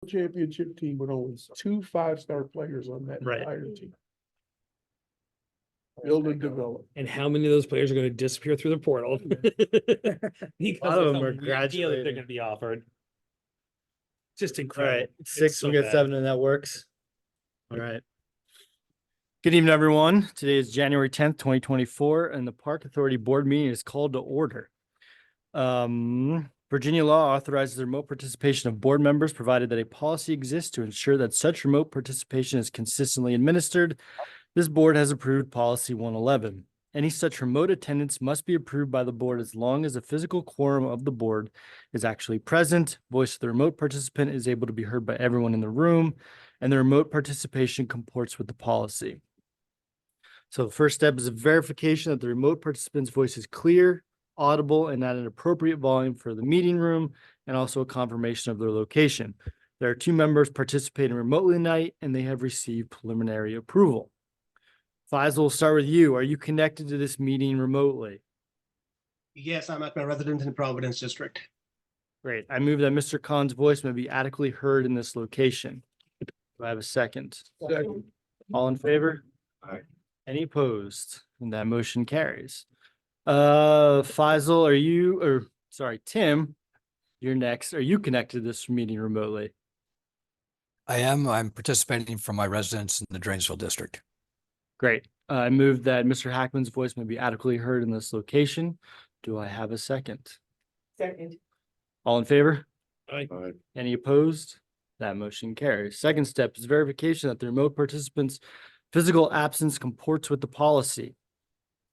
championship team with only 2 5-star players on that Right. entire team. Build and develop. And how many of those players are going to disappear through the portal? Because A lot of them some are weird deal that they're graduating. going to be offered. Just All incredible. right, It's 6, so we get bad. 7 and that works. All right. Good evening, everyone. Today is January 10th, 2024, and the Park Authority Board meeting is called to order. Virginia law authorizes the remote participation of board members, provided that a policy exists to ensure that such remote participation is consistently administered. This board has approved policy 111. Any such remote attendance must be approved by the board as long as a physical quorum of the board is actually present. Voice of the remote participant is able to be heard by everyone in the room, and the remote participation comports with the policy. So the first step is a verification that the remote participant's voice is clear, audible, and at an appropriate volume for the meeting room, and also a confirmation of their location. There are 2 members participating remotely tonight, and they have received preliminary approval. Faisal, we'll start with you. Are you connected to this meeting remotely? Yes, I'm at my residence in Providence District. Great. I move that Mr. Khan's voice may be adequately heard in this location. Do I have a second? Second. All in favor? Aye. Any opposed? And that motion carries. Faisal, Tim, you're next. Are you connected to this meeting remotely? I am. I'm participating from my residence in the Drainsville district. Great. I move that Mr. Hackman's voice may be adequately heard in this location. Do I have a second? Second. All in favor? Aye. Any opposed? That motion carries. Second step is verification that the remote participant's physical absence comports with the policy.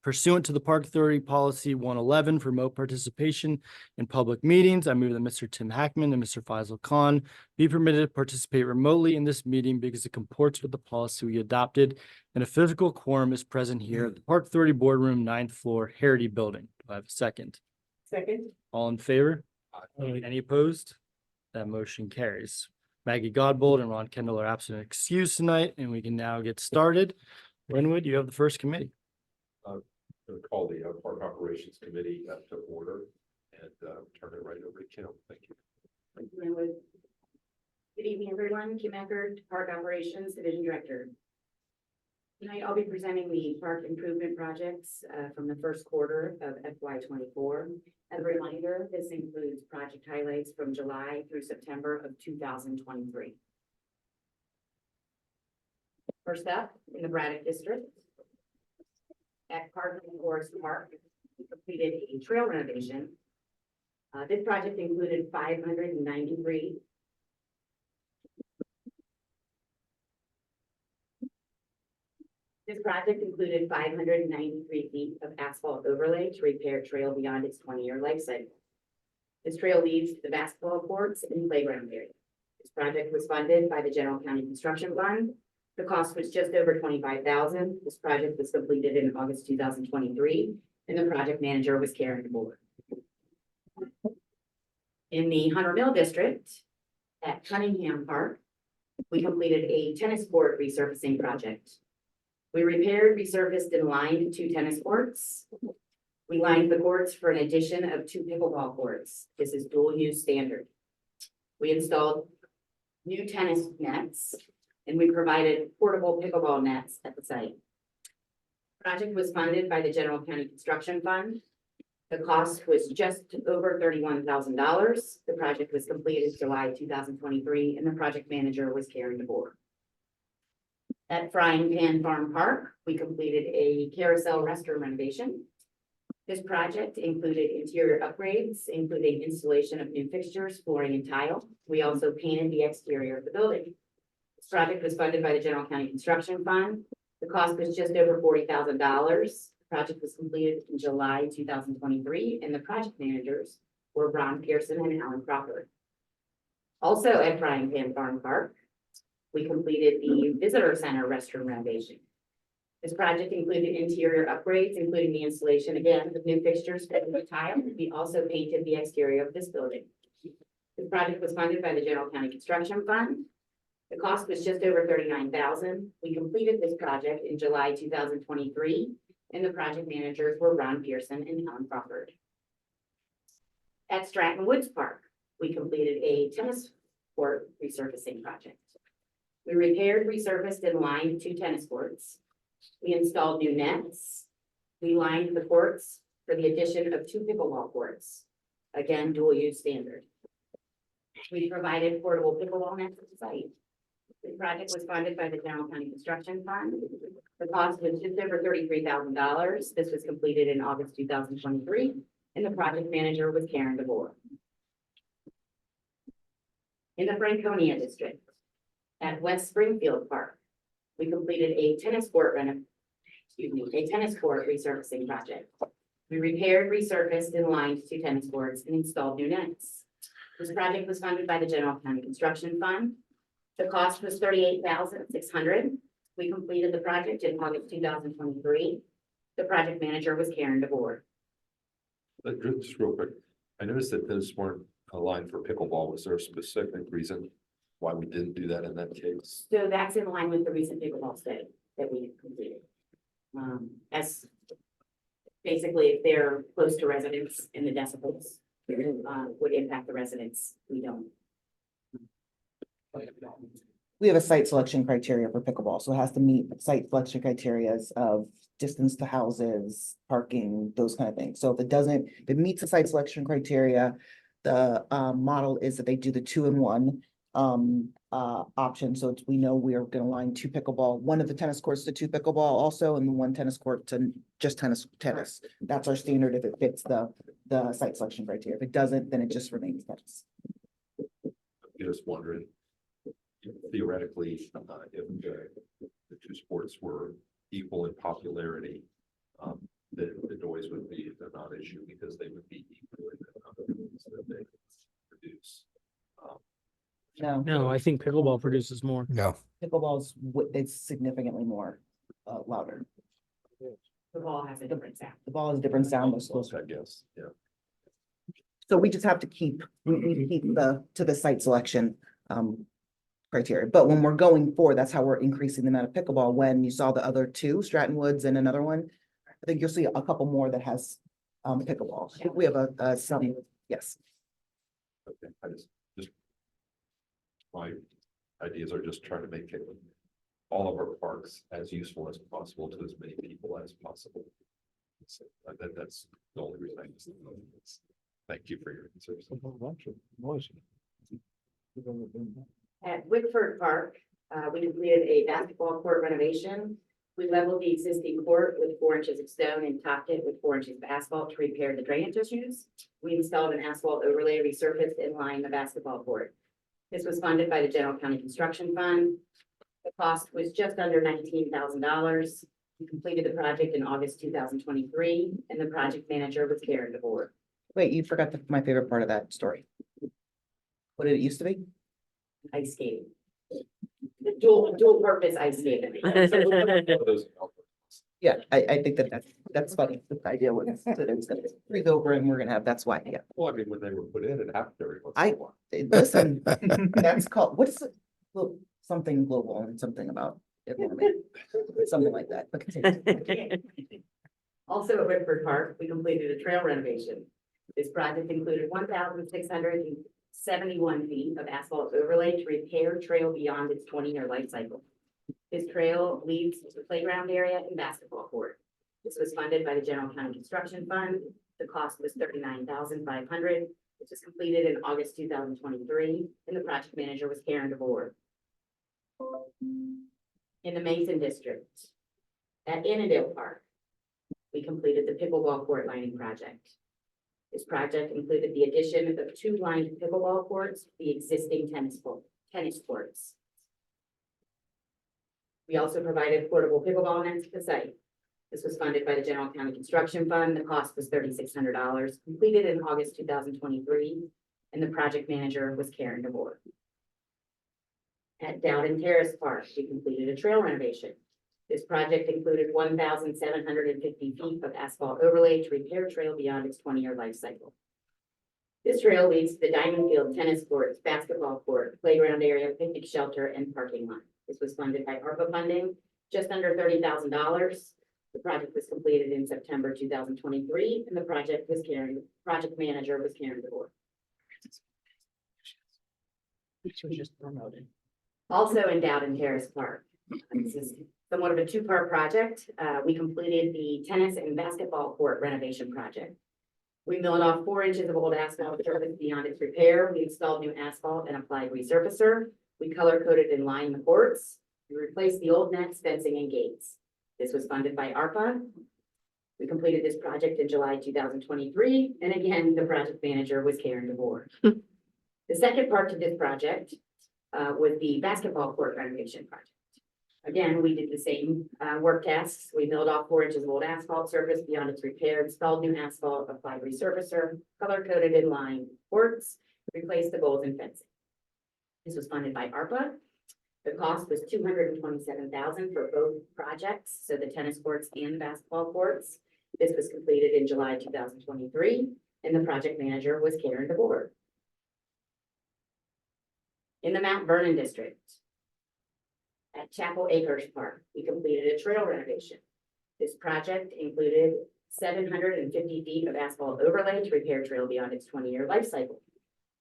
Pursuant to the Park Authority Policy 111 for remote participation in public meetings, I move that Mr. Tim Hackman and Mr. Faisal Khan be permitted to participate remotely in this meeting because it comports with the policy we adopted, and a physical quorum is present here at the Park Authority Boardroom, 9th floor, Heritage Building. Do I have a second? Second. All in favor? Aye. Any opposed? That motion carries. Maggie Godbold and Ron Kendall are absent and excused tonight, and we can now get started. Linwood, you have the first committee. Going to call the Park Operations Committee to order and turn it right over to Kim. Thank you. Thank you, Linwood. Good evening, everyone. Kim Eckert, Park Operations Division Director. Tonight, I'll be presenting the park improvement projects from the first quarter of FY24. As a reminder, this includes project highlights from July through September of 2023. First up, in the Braddock District, at Park and Forest Park, we completed a trail renovation. This project included 593. This project included 593 feet of asphalt overlay to repair trail beyond its 20-year life cycle. This trail leads to the basketball courts and playground area. This project was funded by the General County Construction Fund. The cost was just over $25,000. This project was completed in August 2023, and the project manager was Karen DeBoer. In the Hunter Mill District at Cunningham Park, we completed a tennis court resurfacing project. We repaired, resurfaced, and lined 2 tennis courts. We lined the courts for an addition of 2 pickleball courts. This is dual use standard. We installed new tennis nets, and we provided portable pickleball nets at the site. The project was funded by the General County Construction Fund. The cost was just over $31,000. The project was completed July 2023, and the project manager was Karen DeBoer. At Frying Pan Farm Park, we completed a carousel restroom renovation. This project included interior upgrades, including installation of new fixtures, flooring, and tile. We also painted the exterior of the building. This project was funded by the General County Construction Fund. The cost was just over $40,000. The project was completed in July 2023, and the project managers were Ron Pearson and Alan Crawford. Also at Frying Pan Farm Park, we completed the Visitor Center restroom renovation. This project included interior upgrades, including the installation, again, of new fixtures and tile. We also painted the exterior of this building. This project was funded by the General County Construction Fund. The cost was just over $39,000. We completed this project in July 2023, and the project managers were Ron Pearson and Alan Crawford. At Stratton Woods Park, we completed a tennis court resurfacing project. We repaired, resurfaced, and lined 2 tennis courts. We installed new nets. We lined the courts for the addition of 2 pickleball courts. Again, dual use standard. We provided portable pickleball nets at the site. The project was funded by the General County Construction Fund. The cost was just over $33,000. This was completed in August 2023, and the project manager was Karen DeVore. In the Franconia district, at West Springfield Park, we completed a tennis court resurfacing project. We repaired, resurfaced, and lined 2 tennis courts and installed new nets. This project was funded by the General County Construction Fund. The cost was $38,600. We completed the project in August 2023. The project manager was Karen DeVore. Just real quick, I noticed that those weren't aligned for pickleball. Was there a specific reason why we didn't do that in that case? So that's in line with the recent pickleball study that we completed. As basically, if they're close to residents and the decibels would impact the residents, we don't. We have a site selection criteria for pickleball, so it has to meet site selection criterias of distance to houses, parking, those kind of things. So if it doesn't, if it meets the site selection criteria, the model is that they do the 2-in-1 option. So we know we are gonna line 2 pickleball, one of the tennis courts to 2 pickleball also, and 1 tennis court to just tennis. That's our standard if it fits the site selection criteria. If it doesn't, then it just remains tennis. Just wondering, theoretically, if the 2 sports were equal in popularity, the noise would be a non-issue because they would be equal in the numbers that they produce. No, I think pickleball produces more. No, Pickleball's, it's significantly more louder. The ball has a different sound. The ball is a different sound. Those close. I guess, yeah. So we just have to keep, we keep to the site selection criteria. But when we're going forward, that's how we're increasing the amount of pickleball. When you saw the other 2, Stratton Woods and another one, I think you'll see a couple more that has pickleball. I think we have some, yes. Okay, just my ideas are just trying to make all of our parks as useful as possible to as many people as possible. So that's the only reason I just. Thank you for your answers. At Whitford Park, we completed a basketball court renovation. We leveled the existing court with 4 inches of stone and topped it with 4 inches of asphalt to repair the drainage issues. We installed an asphalt overlay, resurfaced and lined the basketball court. This was funded by the General County Construction Fund. The cost was just under $19,000. We completed the project in August 2023, and the project manager was Karen DeVore. Wait, you forgot my favorite part of that story. What did it used to be? Ice skating. Dual purpose ice skating. Yeah, I think that's funny. The idea was that it was gonna freeze over and we're gonna have, that's why, yeah. Well, I mean, when they were put in, it happened every once in I- a while. Listen, that's called, what is it? Well, something global and something about environment, something like that. But continue. Also at Whitford Park, we completed a trail renovation. This project included 1,671 feet of asphalt overlay to repair trail beyond its 20-year life cycle. This trail leads to the playground area and basketball court. This was funded by the General County Construction Fund. The cost was $39,500. This was completed in August 2023, and the project manager was Karen DeVore. In the Mason District, at Annandale Park, we completed the pickleball court lining project. This project included the addition of 2 lined pickleball courts to the existing tennis courts. We also provided portable pickleball nets to the site. This was funded by the General County Construction Fund. The cost was $3,600, completed in August 2023, and the project manager was Karen DeVore. At Dowden Terrace Park, we completed a trail renovation. This project included 1,750 feet of asphalt overlay to repair trail beyond its 20-year life cycle. This trail leads to the diamond field, tennis courts, basketball court, playground area, picnic shelter, and parking lot. This was funded by ARPA funding, just under $30,000. The project was completed in September 2023, and the project manager was Karen DeVore. which was just promoted. Also in Dowden Terrace Park. This is somewhat of a two-part project. We completed the tennis and basketball court renovation project. We milled off 4 inches of old asphalt surface beyond its repair. We installed new asphalt and applied resurfacer. We color coded and lined the courts. We replaced the old nets, fencing, and gates. This was funded by ARPA. We completed this project in July 2023, and again, the project manager was Karen DeVore. The second part to this project was the basketball court renovation project. Again, we did the same work tasks. We milled off 4 inches of old asphalt surface beyond its repair, installed new asphalt, applied resurfacer, color coded and lined courts, replaced the goals and fencing. This was funded by ARPA. The cost was $227,000 for both projects, so the tennis courts and the basketball courts. This was completed in July 2023, and the project manager was Karen DeVore. In the Mount Vernon district, at Chapel Acres Park, we completed a trail renovation. This project included 750 feet of asphalt overlay to repair trail beyond its 20-year life cycle.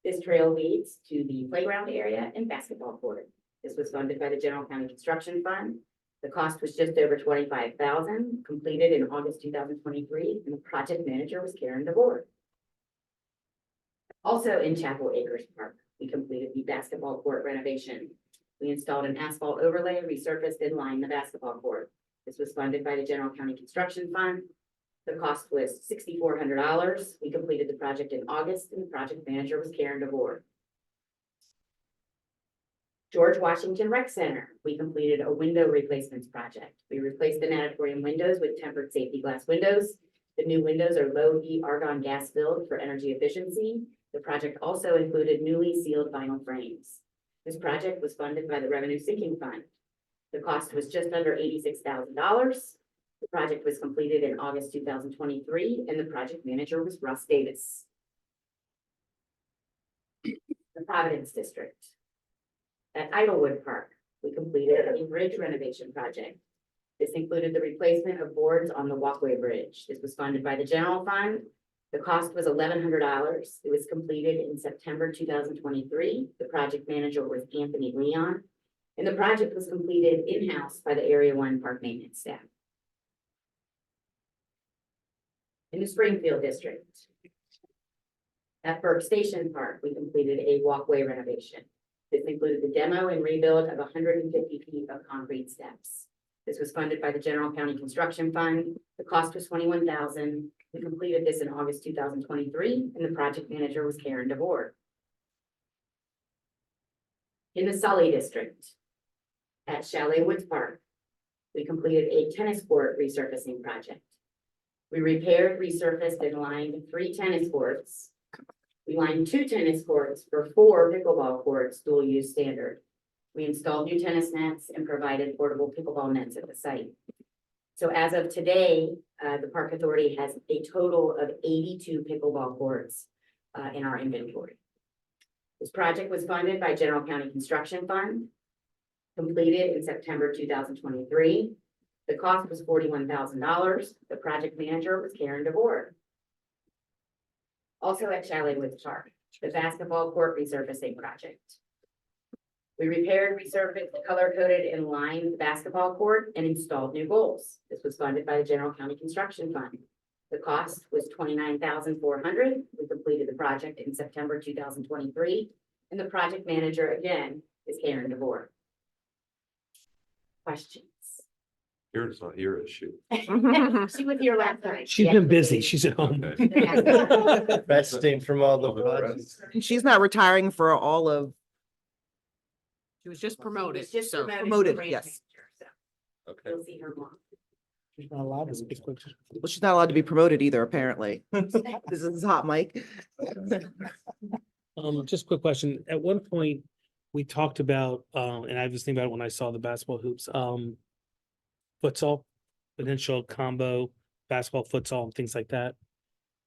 This trail leads to the playground area and basketball court. This was funded by the General County Construction Fund. The cost was just over $25,000, completed in August 2023, and the project manager was Karen DeVore. Also in Chapel Acres Park, we completed the basketball court renovation. We installed an asphalt overlay, resurfaced and lined the basketball court. This was funded by the General County Construction Fund. The cost was $6,400. We completed the project in August, and the project manager was Karen DeVore. George Washington Rec Center, we completed a window replacements project. We replaced the natatorium windows with tempered safety glass windows. The new windows are low heat argon gas filled for energy efficiency. The project also included newly sealed vinyl frames. This project was funded by the Revenue Sinking Fund. The cost was just under $86,000. The project was completed in August 2023, and the project manager was Russ Davis. The Providence District. At Idlewood Park, we completed a bridge renovation project. This included the replacement of boards on the walkway bridge. This was funded by the general fund. The cost was $1,100. It was completed in September 2023. The project manager was Anthony Leon, and the project was completed in-house by the Area 1 Park Maintenance staff. In the Springfield District, at Burke Station Park, we completed a walkway renovation. This included the demo and rebuild of 150 feet of concrete steps. This was funded by the General County Construction Fund. The cost was $21,000. We completed this in August 2023, and the project manager was Karen DeVore. In the Sully District, at Chalet Woods Park, we completed a tennis court resurfacing project. We repaired, resurfaced, and lined 3 tennis courts. We lined 2 tennis courts for 4 pickleball courts, dual use standard. We installed new tennis nets and provided portable pickleball nets at the site. So as of today, the Park Authority has a total of 82 pickleball courts in our inventory. This project was funded by General County Construction Fund, completed in September 2023. The cost was $41,000. The project manager was Karen DeVore. Also at Chalet Woods Park, the basketball court resurfacing project. We repaired, resurfaced, color-coded, and lined the basketball court and installed new goals. This was funded by the General County Construction Fund. The cost was $29,400. We completed the project in September 2023, and the project manager again is Karen DeVore. Questions? Karen's not here, is she? She was here last night. She's been busy. She's at home. Okay. Resting from all the All the projects. She's not retiring for all of, She was just promoted, Just so. Promoted, to branch yes. manager, so Okay. you'll see her more. She's not allowed to be. well, she's not allowed to be promoted either, apparently. This is hot, Mike. Just a quick question. At one point, we talked about, and I was thinking about it when I saw the basketball hoops, futsal, potential combo, basketball, futsal, and things like that.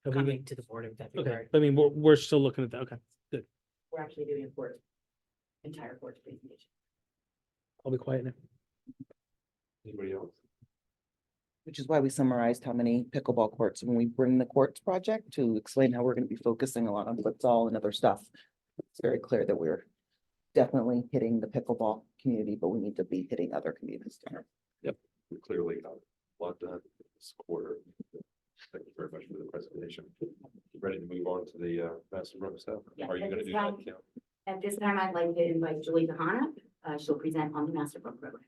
Have we Coming been- to the board of Okay, February. I mean, we're still looking at that. Okay, We're actually doing a court, entire court presentation. I'll be quiet now. Anybody else? Which is why we summarized how many pickleball courts when we bring the courts project to explain how we're going to be focusing a lot on futsal and other stuff. It's very clear that we're definitely hitting the pickleball community, but we need to be hitting other communities too. We clearly got a lot done this quarter. Thank you very much for the presentation. Ready to move on to the master program stuff? Yeah, Are you at gonna this do that, time- Kim? At this time, I'd like to invite Julie Kahana. She'll present on the master book program.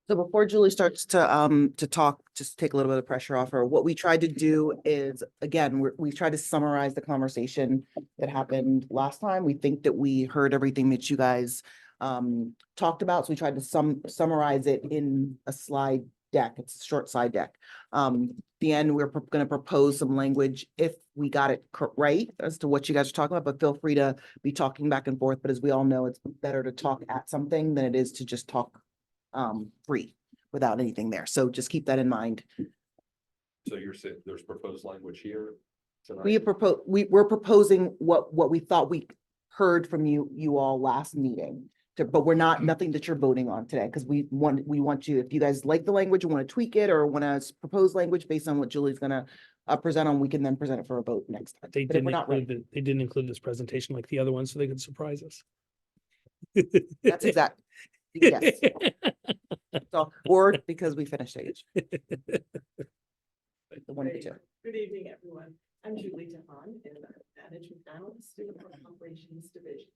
So before Julie starts to talk, just take a little bit of pressure off her. What we tried to do is, again, we tried to summarize the conversation that happened last time. We think that we heard everything that you guys talked about, so we tried to summarize it in a slide deck. It's a short slide deck. The end, we're gonna propose some language if we got it right as to what you guys are talking about, but feel free to be talking back and forth. But as we all know, it's better to talk at something than it is to just talk free without anything there. So just keep that in mind. So you're saying there's proposed language here tonight? We're proposing what we thought we heard from you all last meeting. But we're not, nothing that you're voting on today, because we want you, if you guys like the language and want to tweak it or want to propose language based on what Julie's gonna present on, we can then present it for a vote next time. They But if we're didn't not include, ready, they didn't include this presentation like the other ones, so they could surprise us. that's exact. Yes, so, or because we finished it. The one or two. Good evening, everyone. I'm Julie DeHaan, and I'm Management Analyst in the Operations Division.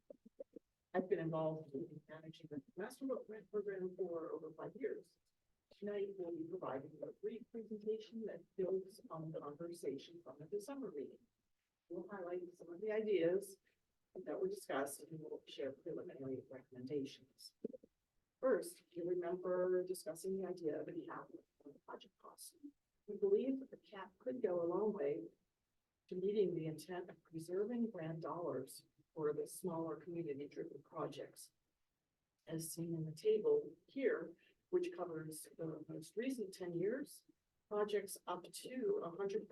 I've been involved in managing the Master Book Grant Program for over 5 years. Tonight, we'll be providing a brief presentation that builds on the conversation from the December meeting. We'll highlight some of the ideas that were discussed, and we'll share preliminary recommendations. First, you remember discussing the idea of a cap on project costs. We believe that the cap could go a long way to meeting the intent of preserving grant dollars for the smaller community-driven projects. As seen in the table here, which covers the most recent 10 years, projects up to 100,000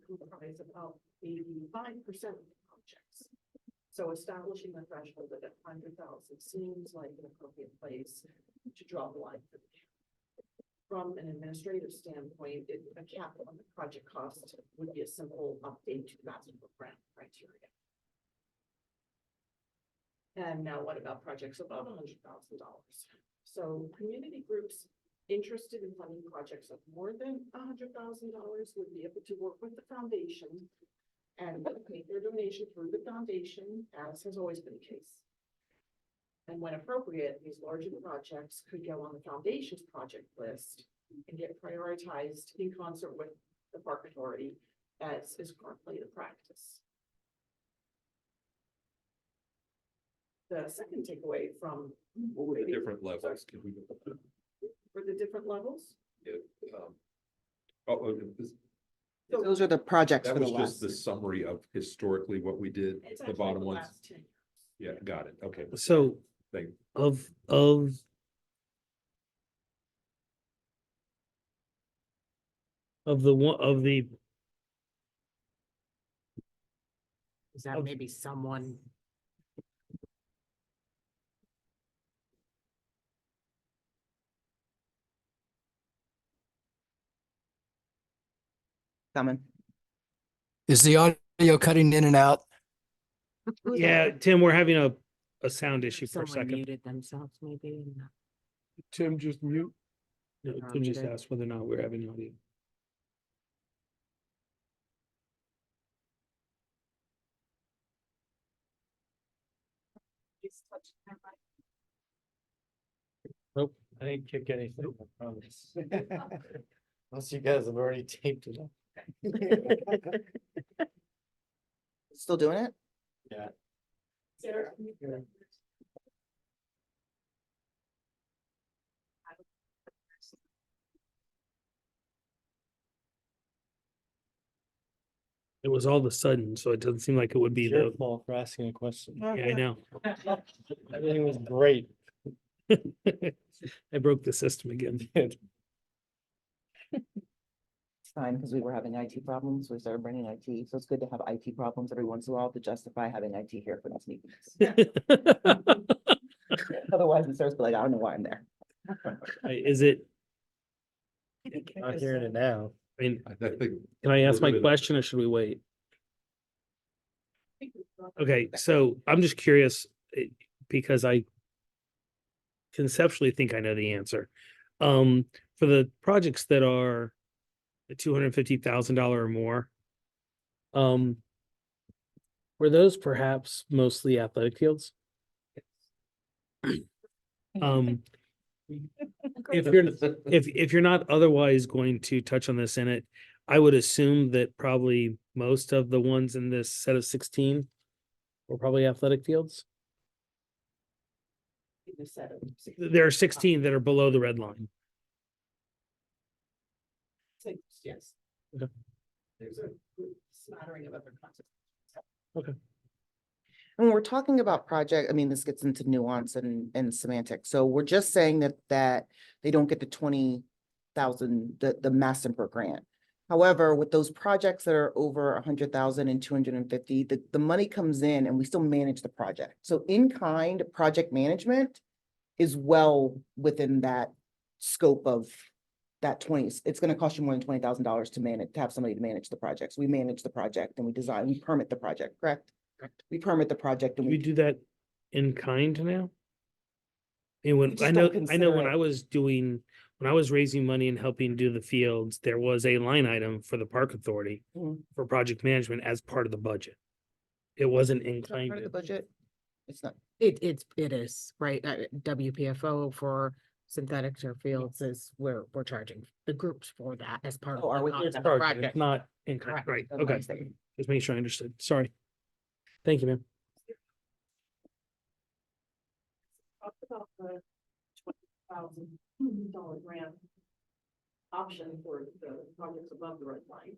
comprise about 85% of the projects. So establishing a threshold at 100,000 seems like an appropriate place to draw the line for the cap. From an administrative standpoint, a cap on the project cost would be a simple update to Master Book Grant criteria. And now what about projects above $100,000? So community groups interested in funding projects of more than $100,000 would be able to work with the foundation and make their donation through the foundation, as has always been the case. And when appropriate, these larger projects could go on the foundation's project list and get prioritized in concert with the park authority, as is currently the practice. The second takeaway from What were the different levels? Can we? for the different levels, This- Those are the projects That for the was just last. the summary of historically what we did, it's the actually bottom the ones. last 10 years. Yeah, got it. Okay. So Thank- of the one of the Is that maybe someone? Coming. Is the audio cutting in and out? yeah, Tim, we're having a sound issue for a Someone second. muted themselves maybe. and- Tim, just mute. No, Oh, Tim just good. asked whether or not we're having audio. Nope, I didn't kick anything, I promise. Unless you guys have already taped it up. Still doing it? Yeah. Sarah, It was all of a sudden, so it doesn't seem like it would be It's your the, fault for asking a question. yeah, I know. Everything was great. I broke the system again. It's fine, because we were having IT problems. We started bringing IT, so it's good to have IT problems every once in a while to justify having IT here for these meetings. Otherwise, it starts to be like, I don't know why I'm there. Is it, Not hearing it now. I mean, I think. can I ask my Elizabeth- question or should we wait? Okay, so I'm just curious, because I conceptually think I know the answer. For the projects that are the $250,000 or more, were those perhaps mostly athletic fields? Um, if you're not otherwise going to touch on this in it, I would assume that probably most of the ones in this set of 16 were probably athletic fields. In the set of There are 16 that are below the red line. six, yes. Okay. There's a good smattering of other concepts. And when we're talking about project, I mean, this gets into nuance and semantics. So we're just saying that they don't get the 20,000, the Massenburg grant. However, with those projects that are over 100,000 and 250, the money comes in and we still manage the project. So in-kind project management is well within that scope of that 20, it's gonna cost you more than $20,000 to manage, to have somebody to manage the projects. We manage the project and we design, we permit the project, correct? Correct. We permit the project Do and we we do that in kind now? And when just I don't know when consider I it. was when I was raising money and helping do the fields, there was a line item for the park authority Mhm. for project management as part of the budget. It wasn't in Is that part of the kind. budget. It's not. It is, right? WPFO for synthetic turf fields is where we're charging the groups for that as part of. Oh, are the we? cost It's of the part, project. it's not in kind, Correct. right? That's what I'm Okay, saying. just making sure I understood. Sorry. Thank you, ma'am. Talk about the $20,000 grant option for the projects above the red line.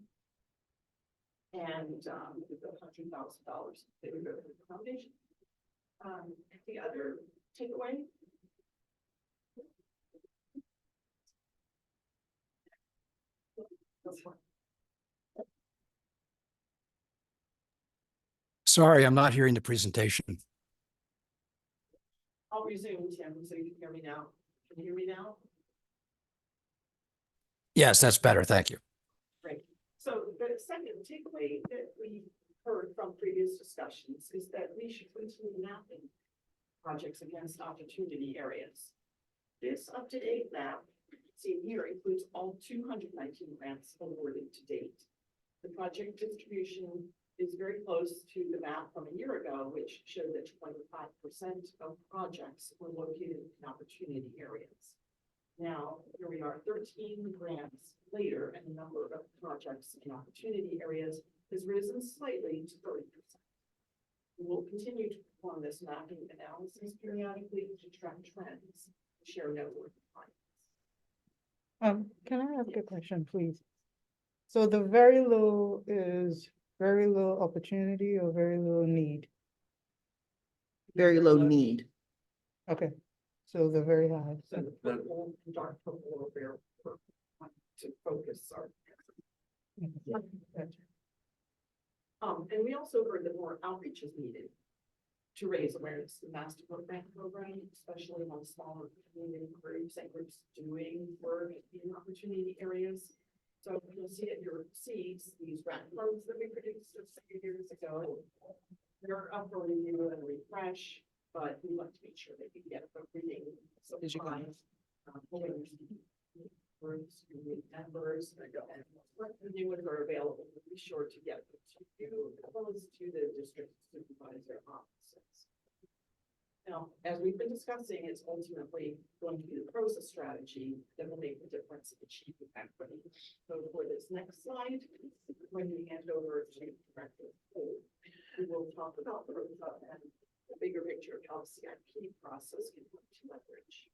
And, the $100,000 that would go to the foundation. The other takeaway. Sorry, I'm not hearing the presentation. I'll resume, Tim, so you can hear me now. Can you hear me now? Yes, that's better. Thank you. Great. So the second takeaway that we heard from previous discussions is that we should continue mapping projects against opportunity areas. This up-to-date map seen here includes all 219 grants awarded to date. The project distribution is very close to the map from a year ago, which showed that 25% of projects were located in opportunity areas. Now, here we are 13 grants later, and the number of projects in opportunity areas has risen slightly to 30%. We will continue to perform this mapping analysis periodically to track trends and share noteworthy findings. Can I ask a question, please? So the very low is very low opportunity or very low need? Very low need. Okay, so the very high. So the purple and dark purple are very to focus our. Gotcha. And we also heard that more outreach is needed to raise awareness of the Master Grant Program, especially among smaller community groups and groups doing work in opportunity areas. So you'll see at your seats, these grant cards that we produced a few years ago. They're up for review and refresh, but we want to make sure that you get the reading. So Did you go? Groups, community members, and what the new ones are available, be sure to get them to you as well as to the district supervisor offices. Now, as we've been discussing, it's ultimately going to be the process strategy that will make the difference in achieving equity. So for this next slide, when we hand over to Director Cole, we will talk about the and the bigger picture of how the CIP process can work to leverage.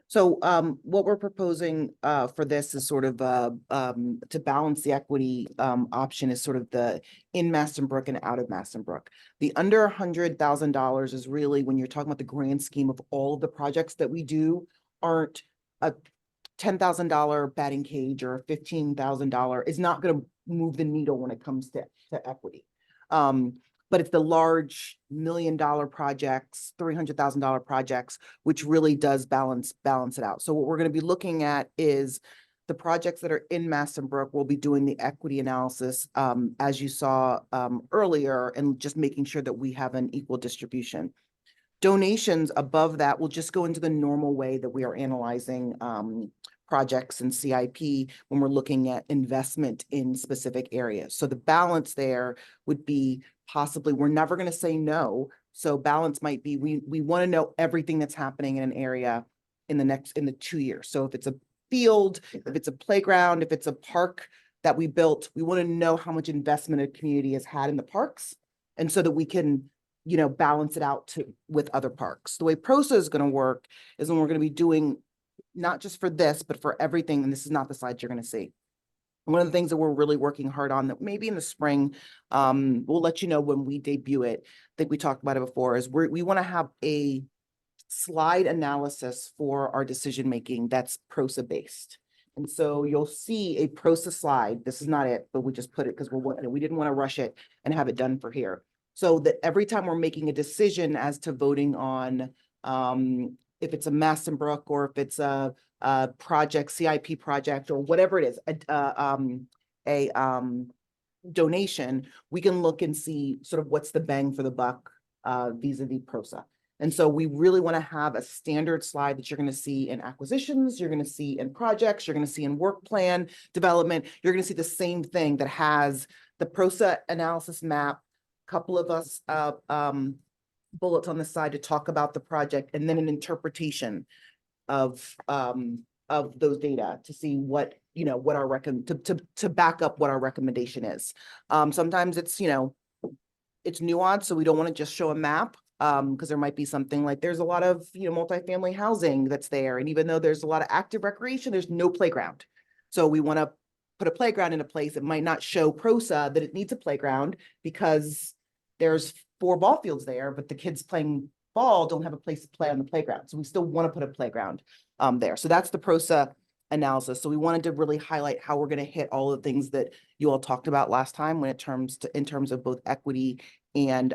So what we're proposing for this is sort of to balance the equity option is sort of the in Massenbrook and out of Massenbrook. The under $100,000 is really when you're talking about the grand scheme of all of the projects that we do aren't a $10,000 batting cage or $15,000 is not going to move the needle when it comes to equity. But it's the large $1 million projects, $300,000 projects, which really does balance it out. So what we're going to be looking at is the projects that are in Mastonbrook, we'll be doing the equity analysis, as you saw, earlier, and just making sure that we have an equal distribution. Donations above that will just go into the normal way that we are analyzing, projects and CIP when we're looking at investment in specific areas. So the balance there would be possibly, we're never going to say no. So balance might be, we want to know everything that's happening in an area in the 2 years. So if it's a field, if it's a playground, if it's a park that we built, we want to know how much investment a community has had in the parks. And so that we can, balance it out with other parks. The way PROSA is going to work is when we're going to be doing, not just for this, but for everything, and this is not the slides you're going to see. One of the things that we're really working hard on, that maybe in the spring, we'll let you know when we debut it. I think we talked about it before, is we want to have a slide analysis for our decision-making that's PROSA based. And so you'll see a PROSA slide. This is not it, but we just put it because we didn't want to rush it and have it done for here. So that every time we're making a decision as to voting on, if it's a Mastonbrook or if it's a project, CIP project, or whatever it is, a donation, we can look and see sort of what's the bang for the buck vis-a-vis PROSA. And so we really want to have a standard slide that you're going to see in acquisitions, you're going to see in projects, you're going to see in work plan development. You're going to see the same thing that has the PROSA analysis map, couple of us bullets on the side to talk about the project, and then an interpretation of those data to see what, what our to back up what our recommendation is. Sometimes it's, it's nuanced, so we don't want to just show a map, because there might be something like there's a lot of, multifamily housing that's there. And even though there's a lot of active recreation, there's no playground. So we want to put a playground in a place that might not show PROSA that it needs a playground because there's 4 ball fields there, but the kids playing ball don't have a place to play on the playground. So we still want to put a playground there. So that's the PROSA analysis. So we wanted to really highlight how we're going to hit all the things that you all talked about last time in terms of both equity and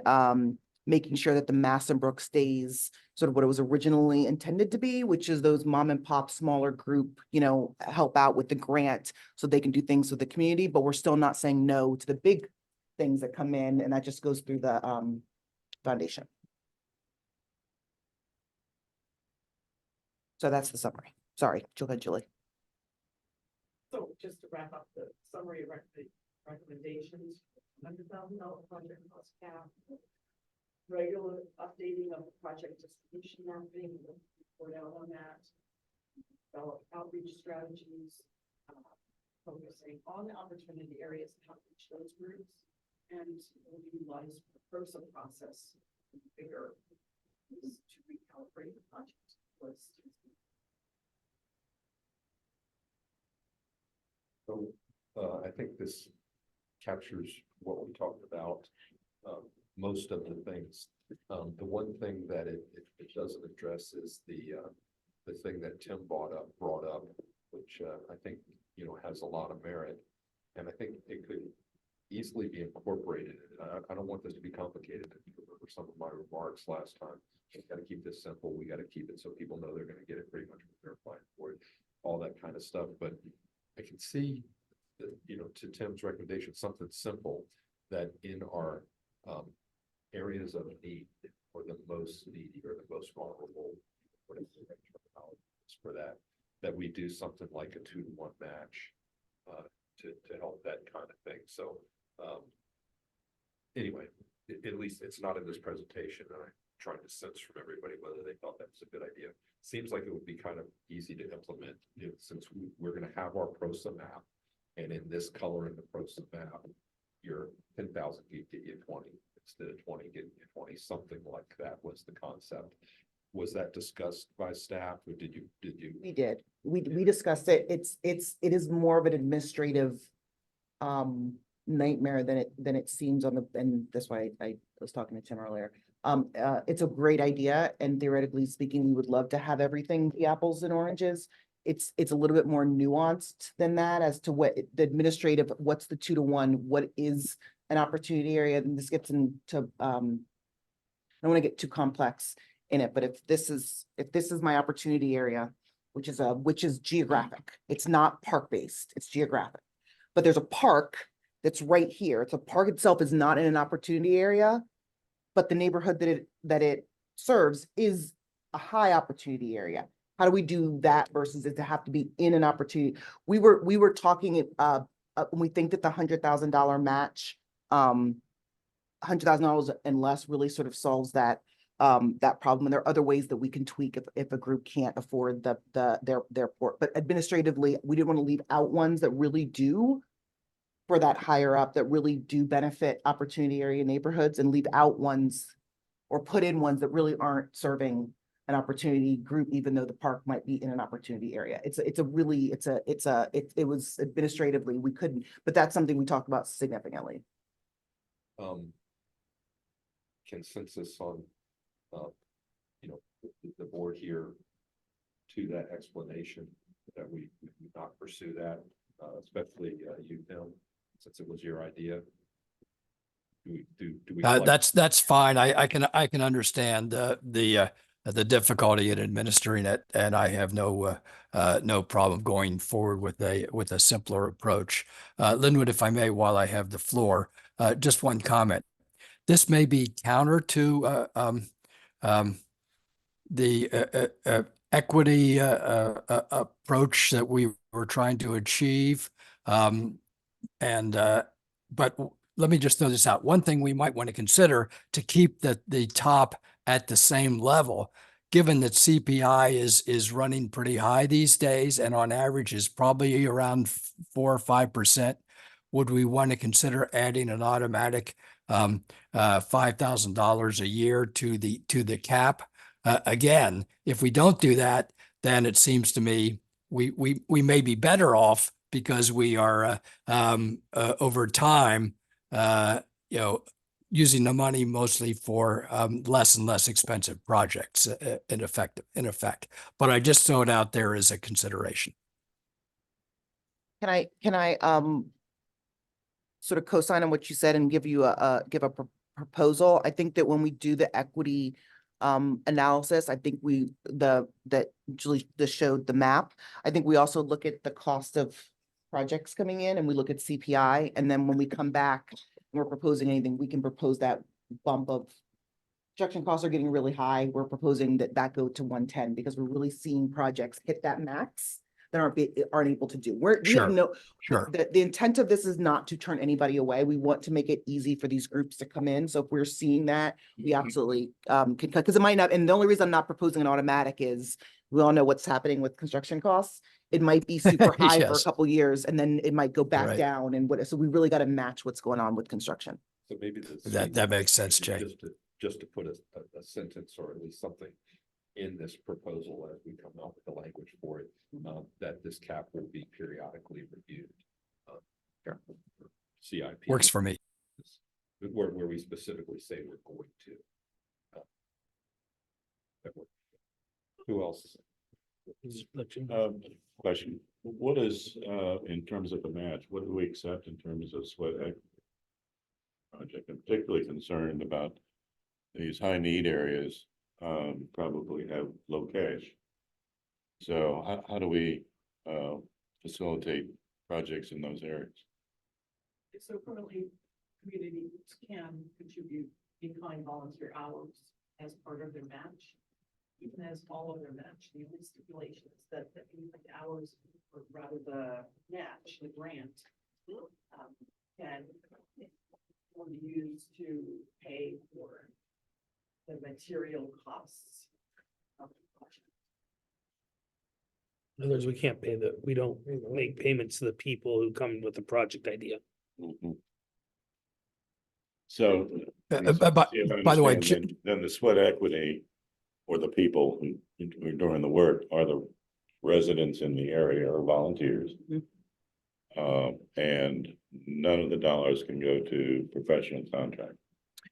making sure that the Mastonbrook stays sort of what it was originally intended to be, which is those mom and pop smaller group, help out with the grant so they can do things with the community, but we're still not saying no to the big things that come in, and that just goes through the foundation. So that's the summary. Sorry, go ahead, Julie. So just to wrap up the summary of recommendations, $100,000 project cost cap, regular updating of the project distribution mapping, report out on that, develop outreach strategies, focusing on the opportunity areas and how to reach those groups, and utilize the PROSA process bigger to recalibrate the project. So I think this captures what we talked about, most of the things. The one thing that it doesn't address is the thing that Tim brought up, which I think, has a lot of merit. And I think it could easily be incorporated. I don't want this to be complicated. If you remember some of my remarks last time, we got to keep this simple. We got to keep it so people know they're going to get it pretty much when they're applying for it, all that kind of stuff. But I can see that, to Tim's recommendation, something simple that in our areas of need, or the most needy or the most vulnerable, whatever the right terminology is for that we do something like a 2-to-1 match to help that kind of thing. So anyway, at least it's not in this presentation. I'm trying to sense from everybody whether they thought that was a good idea. Seems like it would be kind of easy to implement, since we're going to have our PROSA map, and in this color in the PROSA map, your 10,000 feet get you 20 instead of 20 getting you 20, something like that was the concept. Was that discussed by staff, or did you? We did. We discussed it. It is more of an administrative nightmare than it seems and that's why I was talking to Tim earlier. It's a great idea, and theoretically speaking, we would love to have everything be apples and oranges. It's a little bit more nuanced than that as to what the administrative, what's the 2-to-1, what is an opportunity area, and this gets into I don't want to get too complex in it, but if this is my opportunity area, which is geographic. It's not park-based, it's geographic. But there's a park that's right here. It's a park itself is not in an opportunity area, but the neighborhood that it serves is a high opportunity area. How do we do that versus it to have to be in an opportunity? We were talking, we think that the $100,000 match, $100,000 and less really sort of solves that problem. And there are other ways that we can tweak if a group can't afford their port. But administratively, we didn't want to leave out ones that really do for that higher up, that really do benefit opportunity area neighborhoods, and leave out ones or put in ones that really aren't serving an opportunity group, even though the park might be in an opportunity area. It was administratively, we couldn't, but that's something we talked about significantly. Consensus on, the board here to that explanation, that we not pursue that, especially you, Tim, since it was your idea. Do we? That's fine. I can understand the difficulty in administering it, and I have no problem going forward with a simpler approach. Linwood, if I may, while I have the floor, just one comment. This may be counter to the equity approach that we were trying to achieve, but let me just throw this out. One thing we might want to consider to keep the top at the same level, given that CPI is running pretty high these days, and on average is probably around 4 or 5%. Would we want to consider adding an automatic $5,000 a year to the cap? Again, if we don't do that, then it seems to me we may be better off, because we are over time, using the money mostly for less and less expensive projects in effect. But I just throw it out there as a consideration. Can I sort of co-sign on what you said and give a proposal? I think that when we do the equity analysis, I think that Julie just showed the map. I think we also look at the cost of projects coming in, and we look at CPI, and then when we come back and we're proposing anything, we can propose that bump of construction costs are getting really high. We're proposing that go to 110, because we're really seeing projects hit that max that aren't able to do. Sure. The intent of this is not to turn anybody away. We want to make it easy for these groups to come in. So if we're seeing that, we absolutely can cut, because it might not. And the only reason I'm not proposing an automatic is we all know what's happening with construction costs. It might be super high for a Yes. couple years, and then it might go back Right. down. And so we really got to match what's going on with construction. So maybe That makes sense, Jay. Just to put a sentence, or at least something in this proposal as we come up with the language for it, that this cap will be periodically reviewed. CIP. Works for me. Where we specifically say we're going to. Who else? Question, what is, in terms of the match, what do we accept in terms of sweat equity project? I'm particularly concerned about these high need areas, probably have low cash. So how do we facilitate projects in those areas? So currently, communities can contribute in-kind volunteer hours as part of their match. Even as all of their match, the only stipulation is that in-kind hours, or rather the match, the grant, can be used to pay for the material costs of the project. In other words, we don't make payments to the people who come with the project idea. So. By the way, Then the sweat equity, or the people who are doing the work, are the residents in the area or volunteers. And none of the dollars can go to professional contract.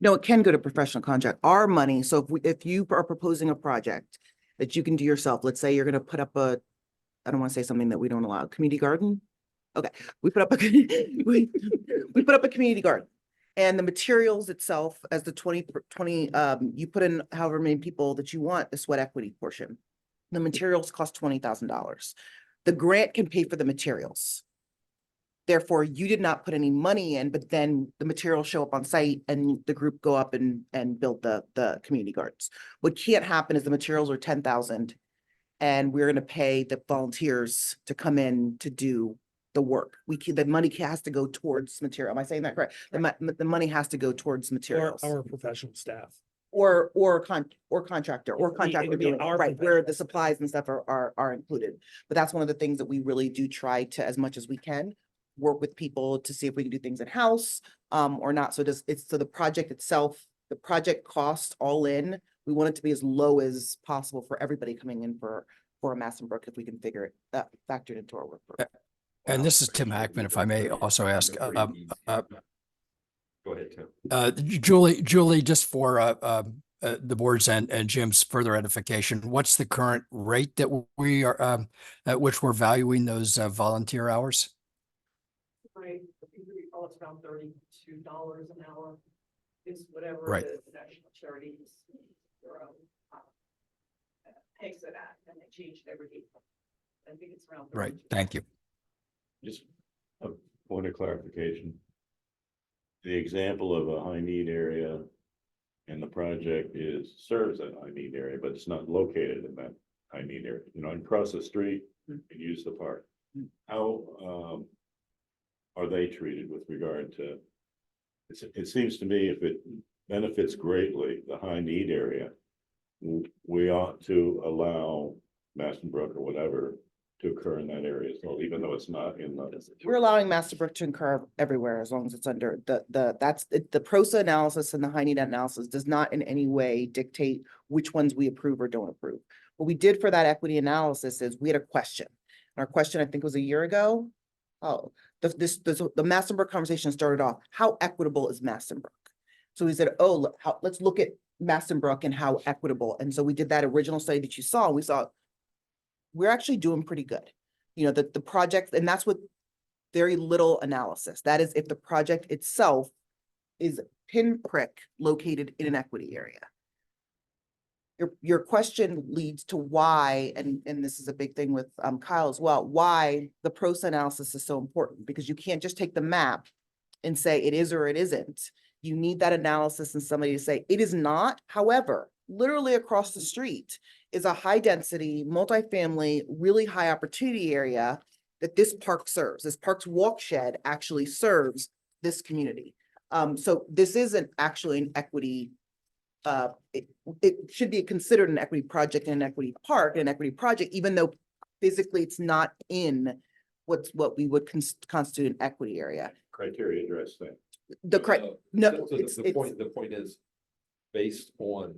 No, it can go to professional contract. Our money, so if you are proposing a project that you can do yourself, let's say you're going to put up I don't want to say something that we don't allow, community garden. Okay, we put up a community garden, and the materials itself, as the 20, you put in however many people that you want, the sweat equity portion. The materials cost $20,000. The grant can pay for the materials. Therefore, you did not put any money in, but then the materials show up on site and the group go up and build the community gardens. What can't happen is the materials are 10,000 and we're gonna pay the volunteers to come in to do the work. The money has to go towards material. Am I saying that correct? The money has to go towards Or materials. our professional staff. Or contractor, or It contractor would be doing, it, our right, where the professional supplies and stuff are included. But that's one of the things that we really do try to, as much as we can, work with people to see if we can do things in-house, or not. So so the project itself, the project cost all in, we want it to be as low as possible for everybody coming in for a Massenbrook, if we can figure it, that factored into our work. program. And this is Tim Hackman, if I may also ask, Go ahead, Tim. Julie, just for the board's and Jim's further edification, what's the current rate that we are at which we're valuing those volunteer hours? Right, I think we recall it's around $32 an hour. Is whatever Right. the national charities takes it at, and they change it every April. I think it's around. Right, 32. thank you. Just a point of clarification. The example of a high need area and the project serves that high need area, but it's not located in that high need area. You know, and across the street and use the park. How are they treated with regard to? It seems to me if it benefits greatly the high need area, we ought to allow Massenbrook or whatever to occur in that area as well, even though it's not in the. We're allowing Massenbrook to incur everywhere as long as it's under the PROSA analysis and the high need analysis does not in any way dictate which ones we approve or don't approve. What we did for that equity analysis is we had a question. And our question, I think, was a year ago. Oh, the Massenbrook conversation started off, how equitable is Massenbrook? So we said, oh, let's look at Massenbrook and how equitable. And so we did that original study that you saw. We saw we're actually doing pretty good. You know, the project, and that's with very little analysis. That is if the project itself is pinprick located in an equity area. Your question leads to why, and this is a big thing with Kyle as well, why the PROSA analysis is so important, because you can't just take the map and say it is or it isn't. You need that analysis and somebody to say it is not. However, literally across the street is a high density, multifamily, really high opportunity area that this park serves. This park's walk shed actually serves this community. So this isn't actually an equity. It should be considered an equity project and an equity park, an equity project, even though physically it's not in what we would constitute an equity area. Criteria address that. No, So the point is, based on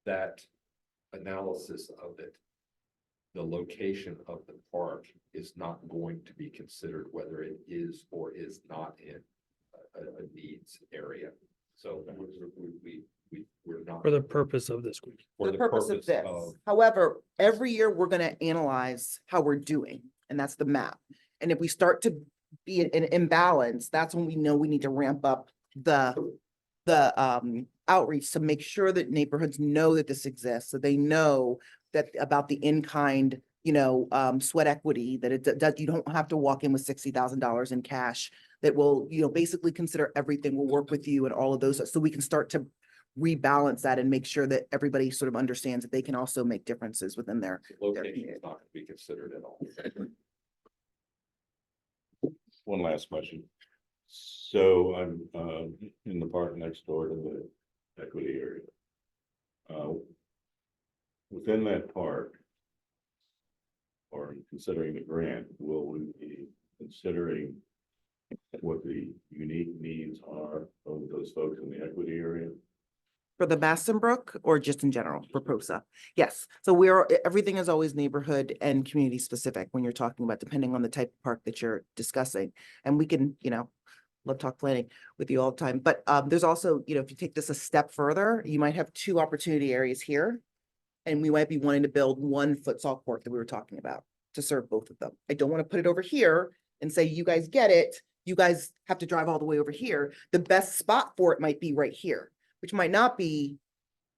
that analysis of it, the location of the park is not going to be considered whether it is or is not in a needs area. So we're not. For the purpose of this group. For the purpose of this. However, every year we're gonna analyze how we're doing, and that's the map. And if we start to be in imbalance, that's when we know we need to ramp up the outreach to make sure that neighborhoods know that this exists, so they know that about the in-kind, sweat equity, that you don't have to walk in with $60,000 in cash, that will, basically consider everything, will work with you and all of those, so we can start to rebalance that and make sure that everybody sort of understands that they can also make differences within their Location community. is not going to be considered at all. One last question. So I'm in the park next door to the equity area. Within that park, or considering the grant, will we be considering what the unique needs are of those folks in the equity area? For the Massenbrook or just in general for PROSA? Yes. So everything is always neighborhood and community specific when you're talking about, depending on the type of park that you're discussing. And we can, love talk planning with you all the time. But there's also, if you take this a step further, you might have two opportunity areas here. And we might be wanting to build one futsal court that we were talking about to serve both of them. I don't want to put it over here and say, you guys get it. You guys have to drive all the way over here. The best spot for it might be right here, which might not be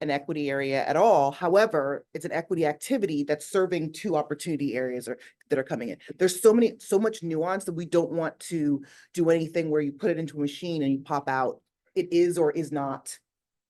an equity area at all. However, it's an equity activity that's serving two opportunity areas that are coming in. There's so much nuance that we don't want to do anything where you put it into a machine and you pop out. It is or is not,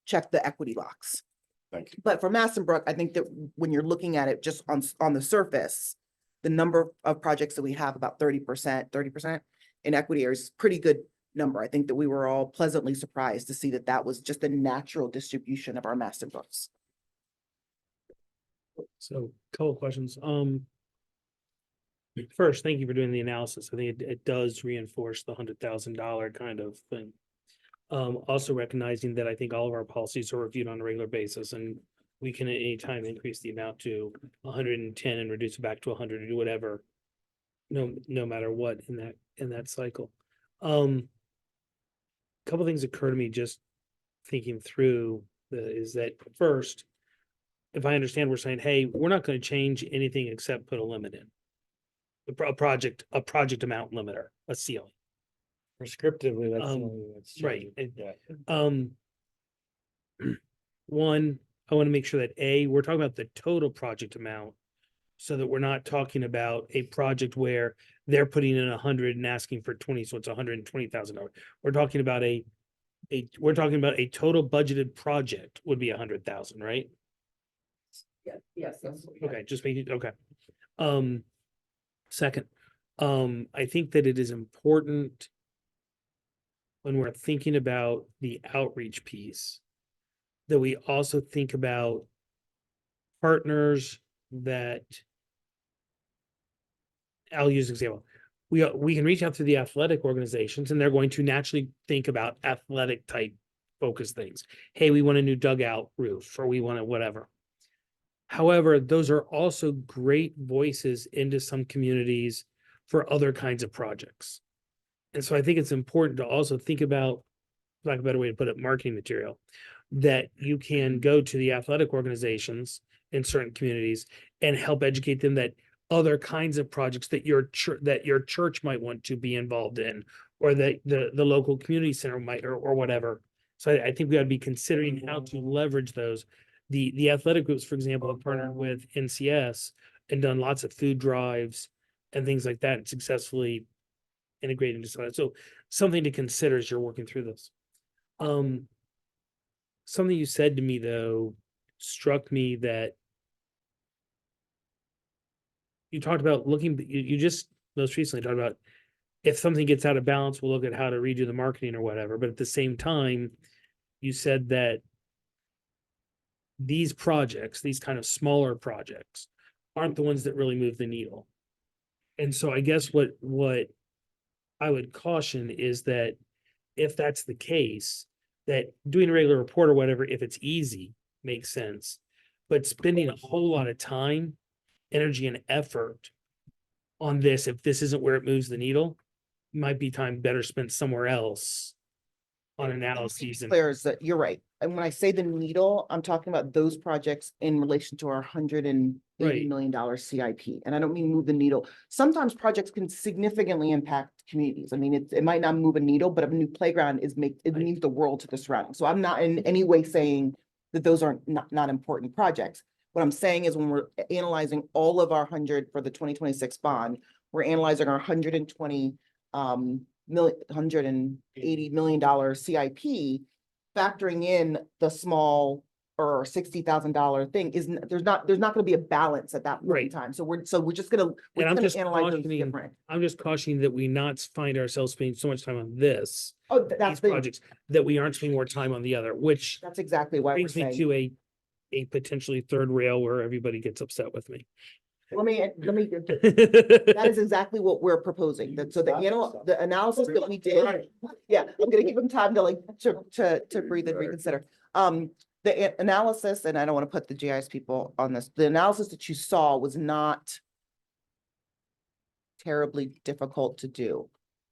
check the equity box. Thank you. But for Mastonbrook, I think that when you're looking at it just on the surface, the number of projects that we have, about 30% in equity areas, is a pretty good number. I think that we were all pleasantly surprised to see that that was just a natural distribution of our Mastonbrooks. So, couple of questions. First, thank you for doing the analysis. I think it does reinforce the $100,000 kind of thing. Also recognizing that I think all of our policies are reviewed on a regular basis, and we can at any time increase the amount to 110 and reduce it back to 100 or do whatever. No matter what in that cycle. Couple things occur to me just thinking through is that first, if I understand, we're saying, hey, we're not going to change anything except put a limit in. A project amount limiter, a ceiling. Prescriptively, that's the Um, only way it's right. changed. Yeah. One, I want to make sure that we're talking about the total project amount, so that we're not talking about a project where they're putting in 100 and asking for 20, so it's $120,000. We're talking about a total budgeted project would be 100,000, right? Yes. Okay, just making, okay. Second, I think that it is important when we're thinking about the outreach piece, that we also think about partners that, I'll use an example. We can reach out to the athletic organizations, and they're going to naturally think about athletic type focus things. Hey, we want a new dugout roof, or we want a whatever. However, those are also great voices into some communities for other kinds of projects. And so I think it's important to also think about, like a better way to put it, marketing material, that you can go to the athletic organizations in certain communities and help educate them that other kinds of projects that your church might want to be involved in, or that the local community center might, or whatever. So I think we ought to be considering how to leverage those. The athletic groups, for example, have partnered with NCS and done lots of food drives and things like that, and successfully integrated into something. So something to consider as you're working through this. Something you said to me, though, struck me that you talked about you just most recently talked about if something gets out of balance, we'll look at how to redo the marketing or whatever. But at the same time, you said that these projects, these kind of smaller projects, aren't the ones that really move the needle. And so I guess what I would caution is that if that's the case, that doing a regular report or whatever, if it's easy, makes sense. But spending a whole lot of time, energy, and effort on this, if this isn't where it moves the needle, might be time better spent somewhere else on analyses. Clear is that you're right. And when I say the needle, I'm talking about those projects in relation to our $180 Right. million CIP. And I don't mean move the needle. Sometimes projects can significantly impact communities. I mean, it might not move a needle, but a new playground it Right. means the world to the surroundings. So I'm not in any way saying that those are not important projects. What I'm saying is when we're analyzing all of our 100 for the 2026 bond, we're analyzing our $180 million CIP, factoring in the small or $60,000 thing there's not gonna be a balance at that point in Right. time. So we're just gonna, And I'm just analyze those cautioning, different. I'm just cautioning that we not find ourselves spending so much time on this, Oh, these projects, that we aren't spending more time on the other, which that's exactly why we're brings me saying. to a potentially third rail where everybody gets upset with me. Let me, that is exactly what we're proposing. So the analysis that we did, yeah, I'm gonna give them time to to breathe and reconsider. The analysis, and I don't want to put the GIS people on this, the analysis that you saw was not terribly difficult to do.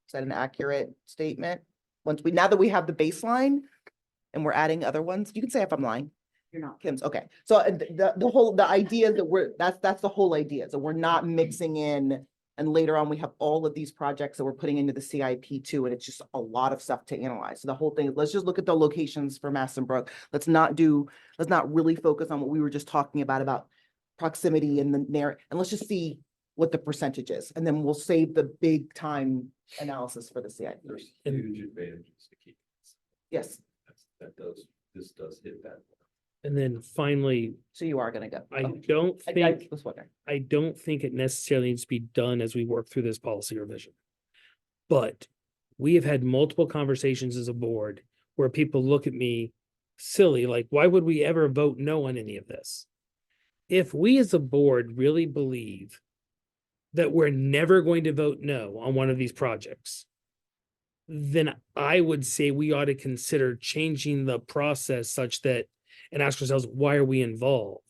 Is that an accurate statement? Now that we have the baseline and we're adding other ones, you can say if I'm lying. You're not. Kim's, okay. So the idea that that's the whole idea, so we're not mixing in And later on, we have all of these projects that we're putting into the CIP too, and it's just a lot of stuff to analyze. So the whole thing, let's just look at the locations for Maston Brook. Let's not really focus on what we were just talking about proximity and the narrative, and let's just see what the percentage is, and then we'll save the big time analysis for the CIP. There's And- huge advantages to keep. Yes, This does hit that. And then finally, so you are gonna go. I Okay. don't I think, was wondering. I don't think it necessarily needs to be done as we work through this policy revision. But we have had multiple conversations as a board where people look at me silly, like, why would we ever vote no on any of this? If we as a board really believe that we're never going to vote no on one of these projects, then I would say we ought to consider changing the process such that, and ask ourselves, why are we involved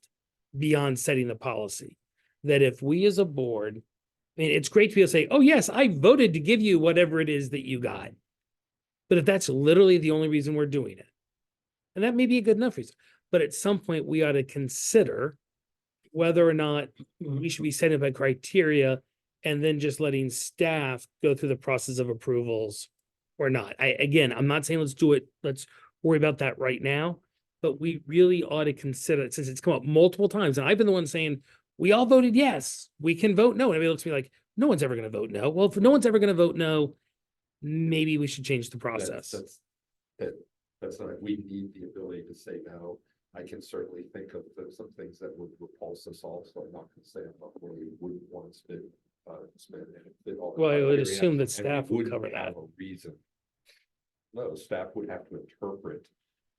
beyond setting the policy? That if we as a board, I mean, it's great to be able to say, oh, yes, I voted to give you whatever it is that you got. But if that's literally the only reason we're doing it, and that may be a good enough reason, but at some point we ought to consider whether or not we should be setting up a criteria and then just letting staff go through the process of approvals or not. Again, I'm not saying let's do it, let's worry about that right now, but we really ought to consider it since it's come up multiple times. And I've been the one saying, we all voted yes, we can vote no. And everybody looks at me like, no one's ever going to vote no. Well, if no one's ever going to vote no, maybe we should change the process. That's not, we need the ability to say no. I can certainly think of some things that would repulse us all, so I'm not gonna say I'm not where we wouldn't want to spend and fit all the Well, I would criteria, assume that and we staff would wouldn't cover have that. a reason. No, staff would have to interpret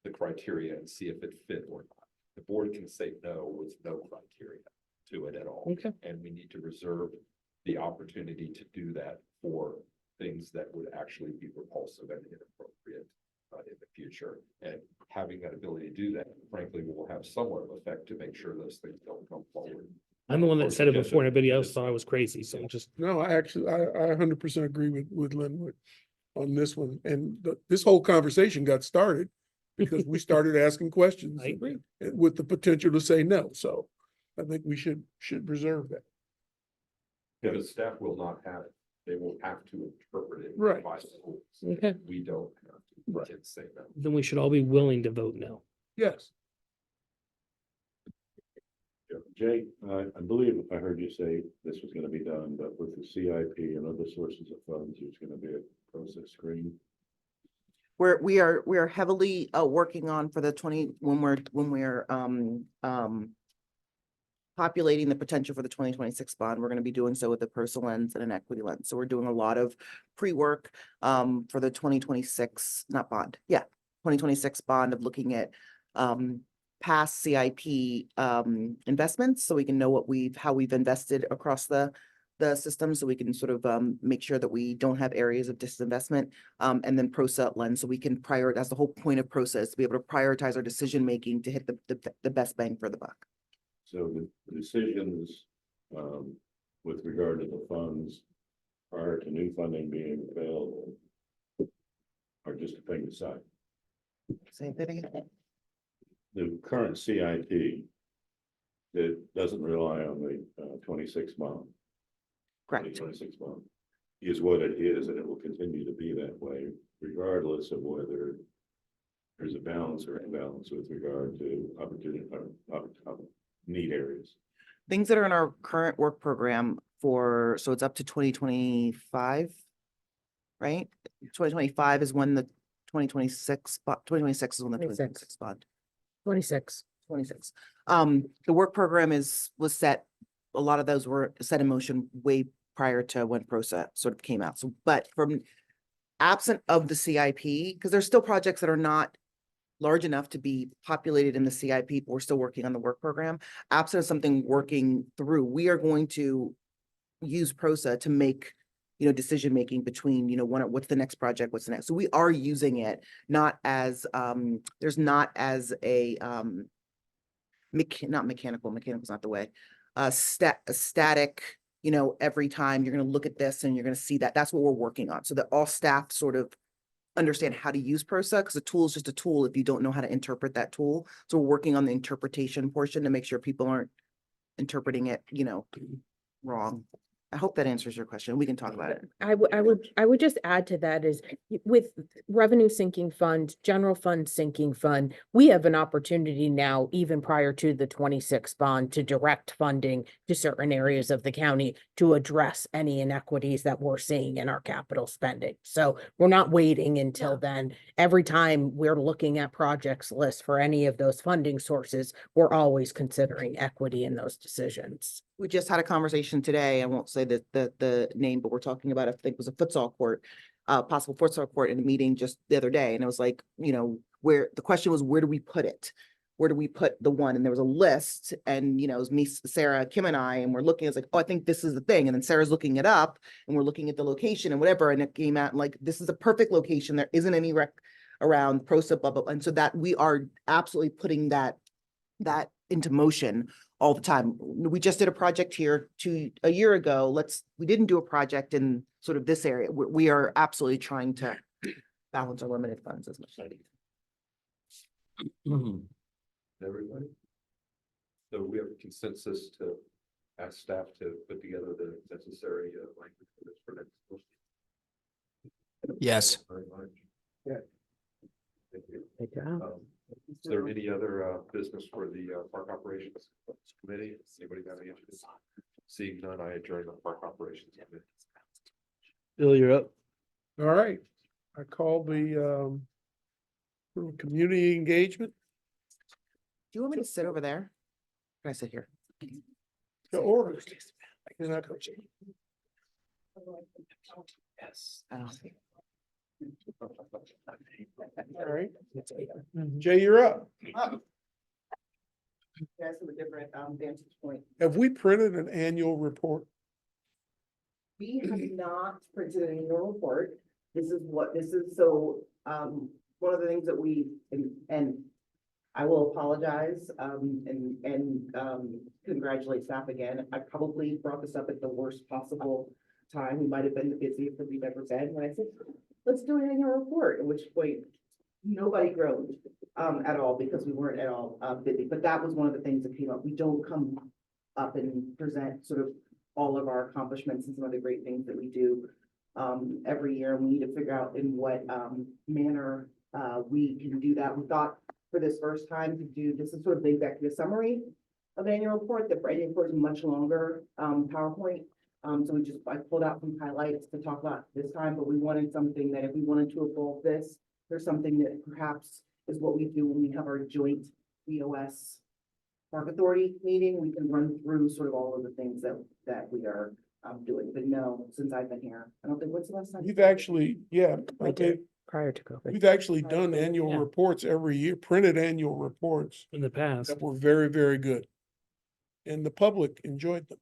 the criteria and see if it fit or not. The board can say no with no criteria to it at all. Okay. And we need to reserve the opportunity to do that for things that would actually be repulsive and inappropriate in the future. And having that ability to do that, frankly, will have somewhat of effect to make sure those things don't come forward. I'm the one that said it Just before and everybody a- else thought I was crazy. So I'm just, No, I 100% agree with Linwood on this one. And this whole conversation got started because we started asking questions I agree. with the potential to say no. So I think we should preserve that. Yeah, the staff will not have it. They will have to interpret it. Right. By the rules. Okay. We don't have to. We Right. can say no. Then we should all be willing to vote no. Yes. Jay, I believe I heard you say this was gonna be done, but with the CIP and other sources of funds, there's gonna be a process screen. We are heavily working on for the when we're populating the potential for the 2026 bond. We're going to be doing so with a personal lens and an equity lens. So we're doing a lot of pre-work for the 2026, not bond, 2026 bond of looking at past CIP investments, so we can know how we've invested across the system, so we can sort of make sure that we don't have areas of disinvestment, and then PROSA lens, so we can prioritize. The whole point of PROSA is to be able to prioritize our decision making to hit the best bang for the buck. So the decisions, with regard to the funds prior to new funding being available are just a thing aside. Say that again. The current CIP that doesn't rely on the 26 bond. Correct. 2026 bond is what it is, and it will continue to be that way, regardless of whether there's a balance or imbalance with regard to opportunity, need areas. Things that are in our current work program so it's up to 2025, right? 2025 is when the 2026 is when the 2026 bond. 26. 26. The work program was set, a lot of those were set in motion way prior to when PROSA sort of came out. So, but from absent of the CIP, because there's still projects that are not large enough to be populated in the CIP, but we're still working on the work program. Absent of something working through, we are going to use PROSA to make, decision-making between, what's the next project, what's the next. So we are using it, not as, there's not as a, not mechanical is not the way, a static, every time you're going to look at this and you're going to see that. That's what we're working on. So that all staff sort of understand how to use PROSA, because a tool is just a tool if you don't know how to interpret that tool. So we're working on the interpretation portion to make sure people aren't interpreting it, wrong. I hope that answers your question. We can talk about it. I would just add to that is with revenue sinking fund, general fund sinking fund, we have an opportunity now, even prior to the 26 bond, to direct funding to certain areas of the county to address any inequities that we're seeing in our capital spending. So we're not waiting until then. Every time we're looking at projects lists for any of those funding sources, we're always considering equity in those decisions. We just had a conversation today. I won't say the name, but we're talking about, I think it was a futsal court, possible futsal court in a meeting just the other day. And it was like, you know, where the question was, where do we put it? Where do we put the one? And there was a list and, you know, it was me, Sarah, Kim and I, and we're looking, it's like, oh, I think this is the thing. And then Sarah's looking it up and we're looking at the location and whatever. And it came out like, this is a perfect location. There isn't any rec around PROSA, blah, blah, blah. And so that we are absolutely putting that into motion all the time. We just did a project here a year ago. We didn't do a project in sort of this area. We are absolutely trying to balance our limited funds as much as needed. Everybody? So we have a consensus to ask staff to put together the necessary language for this for next. Yes. Very much. Yeah. Thank you. Is there any other business for the Park Operations Committee? Anybody got any interest? Seeing none, I adjourn the Park Operations Committee. Bill, you're up. All right, I call the community engagement Do you want me to sit over there? Can I sit here? to order. Yes. I don't think. All right, Jay, you're up. Guys from a different vantage point. Have we printed an annual report? We have not printed an annual report. This is, so, one of the things that and I will apologize, and congratulate staff again. I probably brought this up at the worst possible time. We might have been the busiest that we've ever been when I said, let's do an annual report, at which point nobody groaned at all because we weren't at all busy. But that was one of the things that came up. We don't come up and present sort of all of our accomplishments and some of the great things that we do every year. We need to figure out in what manner we can do that. We thought for this first time to do, this is sort of the executive summary of annual report. The annual report is a much longer PowerPoint. So I pulled out some highlights to talk about this time, but we wanted something that if we wanted to evolve this, there's something that perhaps is what we do when we have our joint BOS Park Authority meeting. We can run through sort of all of the things that we are doing. But no, since I've been here, I don't think, what's the last time? We've actually, yeah, We did prior to COVID. we've actually done annual Yeah. reports every year, printed annual reports In the past. that were very, very good. And the public enjoyed them.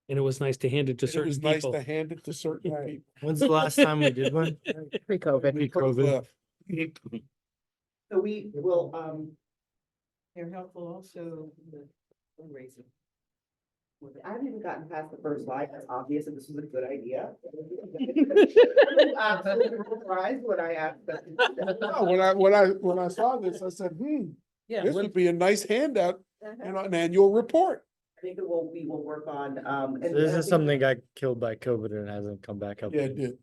And it was nice to hand it to And it certain was nice people. to hand it to certain people. When's the last time we did one? Pre-COVID. Pre-COVID. So we will, They're helpful also the fundraising. I haven't even gotten past the first slide. That's obvious that this was a good idea. I'm absolutely surprised when I asked that. No, when I saw this, I said, Yeah, this would be a nice handout and an annual report. I think that we will work on, So this is something that got killed by COVID and hasn't come back up. Yeah, it did.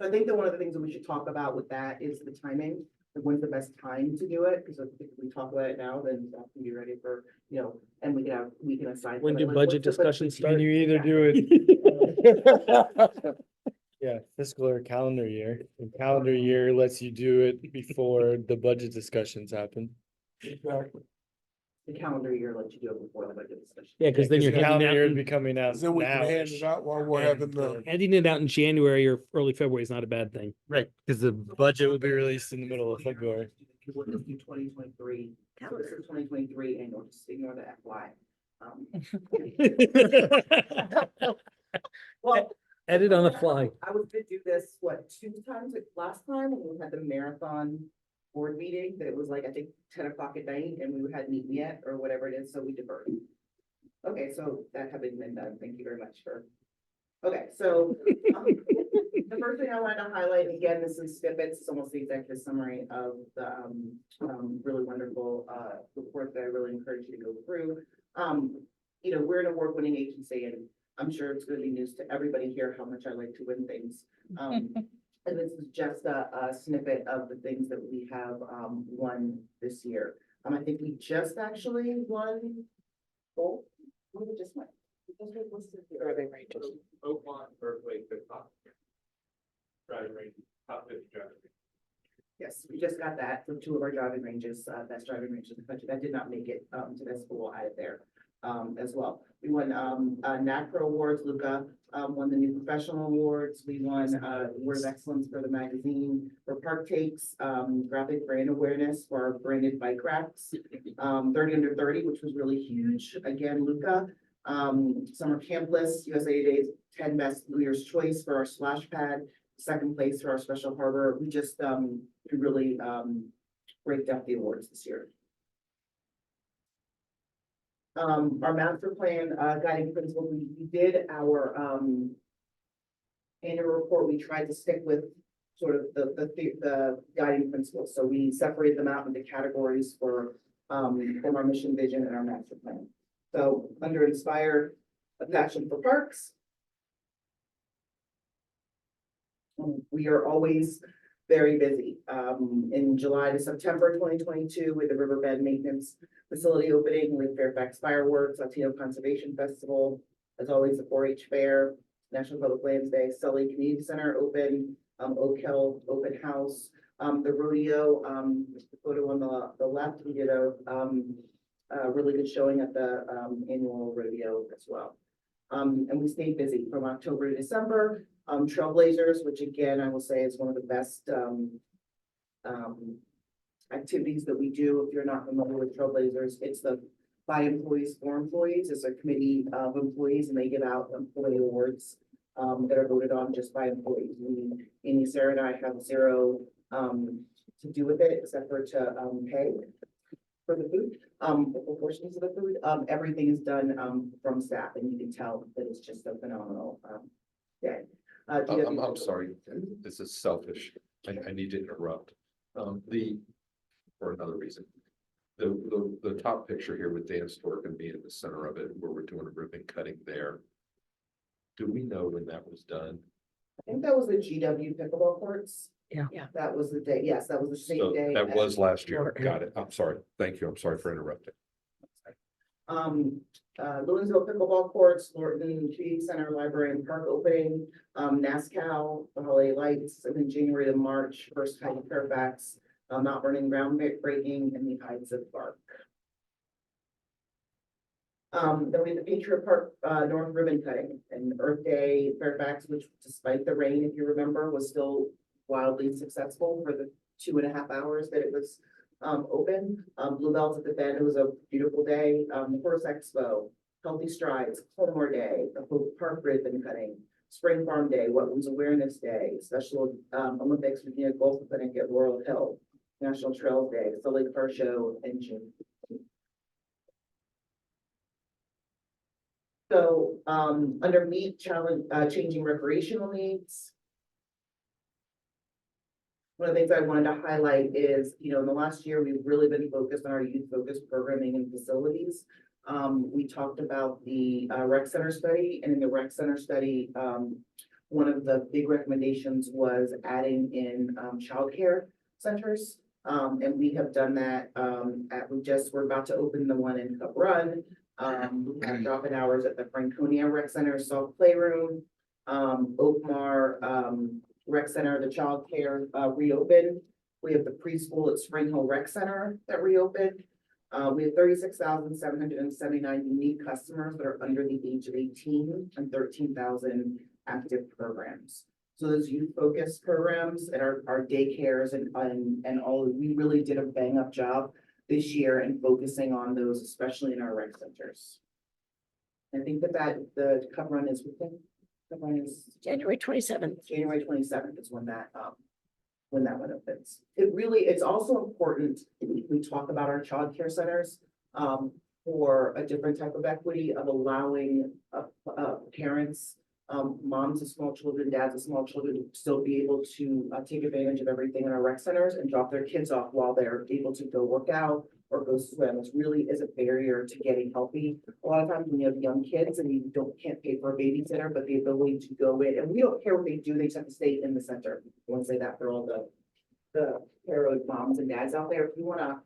I think that one of the things that we should talk about with that is the timing, like when's the best time to do it, because if we talk about it now, then staff can be ready for, you know, and we can assign. When do like, budget what's the best- discussions start? Can you either do it, yeah, fiscal or calendar year? And calendar year lets you do it before the budget discussions happen. Exactly. The calendar year lets you do it before the budget discussion. Yeah, because then you're the calendar year would handing be coming out 'Cause then we can hand now-ish. it out while we're having the. handing it out in January or early February is not a bad thing. Right, because the budget will be released in the middle of February. We'll just do 2023, so this is 2023 annual, just ignore the FY. Well, Edit on the fly. I was gonna do this, what, 2 times, like last time when we had the marathon board meeting, that it was like, I think 10 o'clock at night and we hadn't eaten yet or whatever it is, so we deferred. Okay, so that having been done, thank you very much for, okay, so the first thing I wanted to highlight, again, this is snippets, it's almost the executive summary of the really wonderful report that I really encourage you to go through. you know, we're an award-winning agency, and I'm sure it's gonna be news to everybody here how much I like to win things. And this is just a snippet of the things that we have, won this year. I think we just actually won. Oh, we just won. Driving ranges. Oakmont, Berkeley, good top. Driving range, top 50 driving. Yes, we just got that from two of our driving ranges, best driving ranges in the country. That did not make it, to that school out of there, as well. We won, NACRA awards. Luca, won the new professional awards. We won, Award of Excellence for the magazine for Park Takes, graphic brand awareness for our branded bike racks. 30 under 30, which was really huge. Again, Luca, Summer Camp List, USA Today's 10 Best Leaders Choice for our splash pad. Second place for our Special Harbor. We just, we really, raked up the awards this year. Our master plan, guiding principle, we did our, annual report. We tried to stick with sort of the guiding principles. So we separated them out into categories for our mission, vision, and our master plan. So under Inspire, a passion for parks. We are always very busy. In July to September 2022, with the Riverbend Maintenance Facility opening, with Fairfax Fireworks, Latino Conservation Festival, as always, the 4-H Fair, National Public Lands Day, Sully Community Center open, Oak Hill Open House, the rodeo, the photo on the left, we did a really good showing at the annual rodeo as well. And we stayed busy from October to December. Trailblazers, which again, I will say is one of the best activities that we do. If you're not familiar with Trailblazers, it's the by employees for employees. It's a committee of employees, and they give out employee awards that are voted on just by employees. Amy, Sarah, and I have zero to do with it except for to pay for the food, for portions of the food. Everything is done from staff, and you can tell that it's just a phenomenal day. I'm sorry, this is selfish. I need to interrupt. For another reason. The top picture here with Dan Storkin being in the center of it, where we're doing a ribbon cutting there. Do we know when that was done? I think that was the GW pickleball courts. Yeah. That was the day. Yes, that was the same So day. that was last year. Sure. Got it. I'm sorry. Thank you. I'm sorry for interrupting. Louisville pickleball courts, Lorton Community Center, Library and Park opening, NASCAR, the Holiday Lights, and then January to March, first time of Fairfax, Mount Vernon groundbreaking, and the Heights of Park. Then we had the Patriot Park, North ribbon cutting, and Earth Day Fairfax, which despite the rain, if you remember, was still wildly successful for the 2.5 hours that it was open. Bluebells at the Bend, it was a beautiful day. The Horse Expo, Healthy Strides, Colmore Day, the Hope Park ribbon cutting, Spring Farm Day, Wetlands Awareness Day, Special Olympics Virginia Golf Clinic at Laurel Hill, National Trails Day, the Lake Car Show in June. So under meet challenge, changing recreational needs. One of the things I wanted to highlight is, you know, in the last year, we've really been focused on our youth-focused programming and facilities. We talked about the rec center study, and in the rec center study, one of the big recommendations was adding in childcare centers. And we have done that we're about to open the one in Cup Run. We have drop-in hours at the Franconia Rec Center, Soft Playroom, Oakmar, Rec Center, the childcare reopened. We have the preschool at Spring Hill Rec Center that reopened. We have 36,779 unique customers that are under the age of 18 and 13,000 active programs. So those youth focused programs and our daycares and all, we really did a bang up job this year in focusing on those, especially in our rec centers. I think that the Cup Run is January 27th. January 27th is when that one opens. It's also important we talk about our childcare centers for a different type of equity of allowing parents Moms of small children, dads of small children still be able to take advantage of everything in our rec centers and drop their kids off while they're able to go work out or go swim. It really is a barrier to getting healthy. A lot of times when you have young kids and you can't pay for a babysitter, but the ability to go in, and we don't care what they do, they just have to stay in the center. I want to say that for all the parent moms and dads out there, if you wanna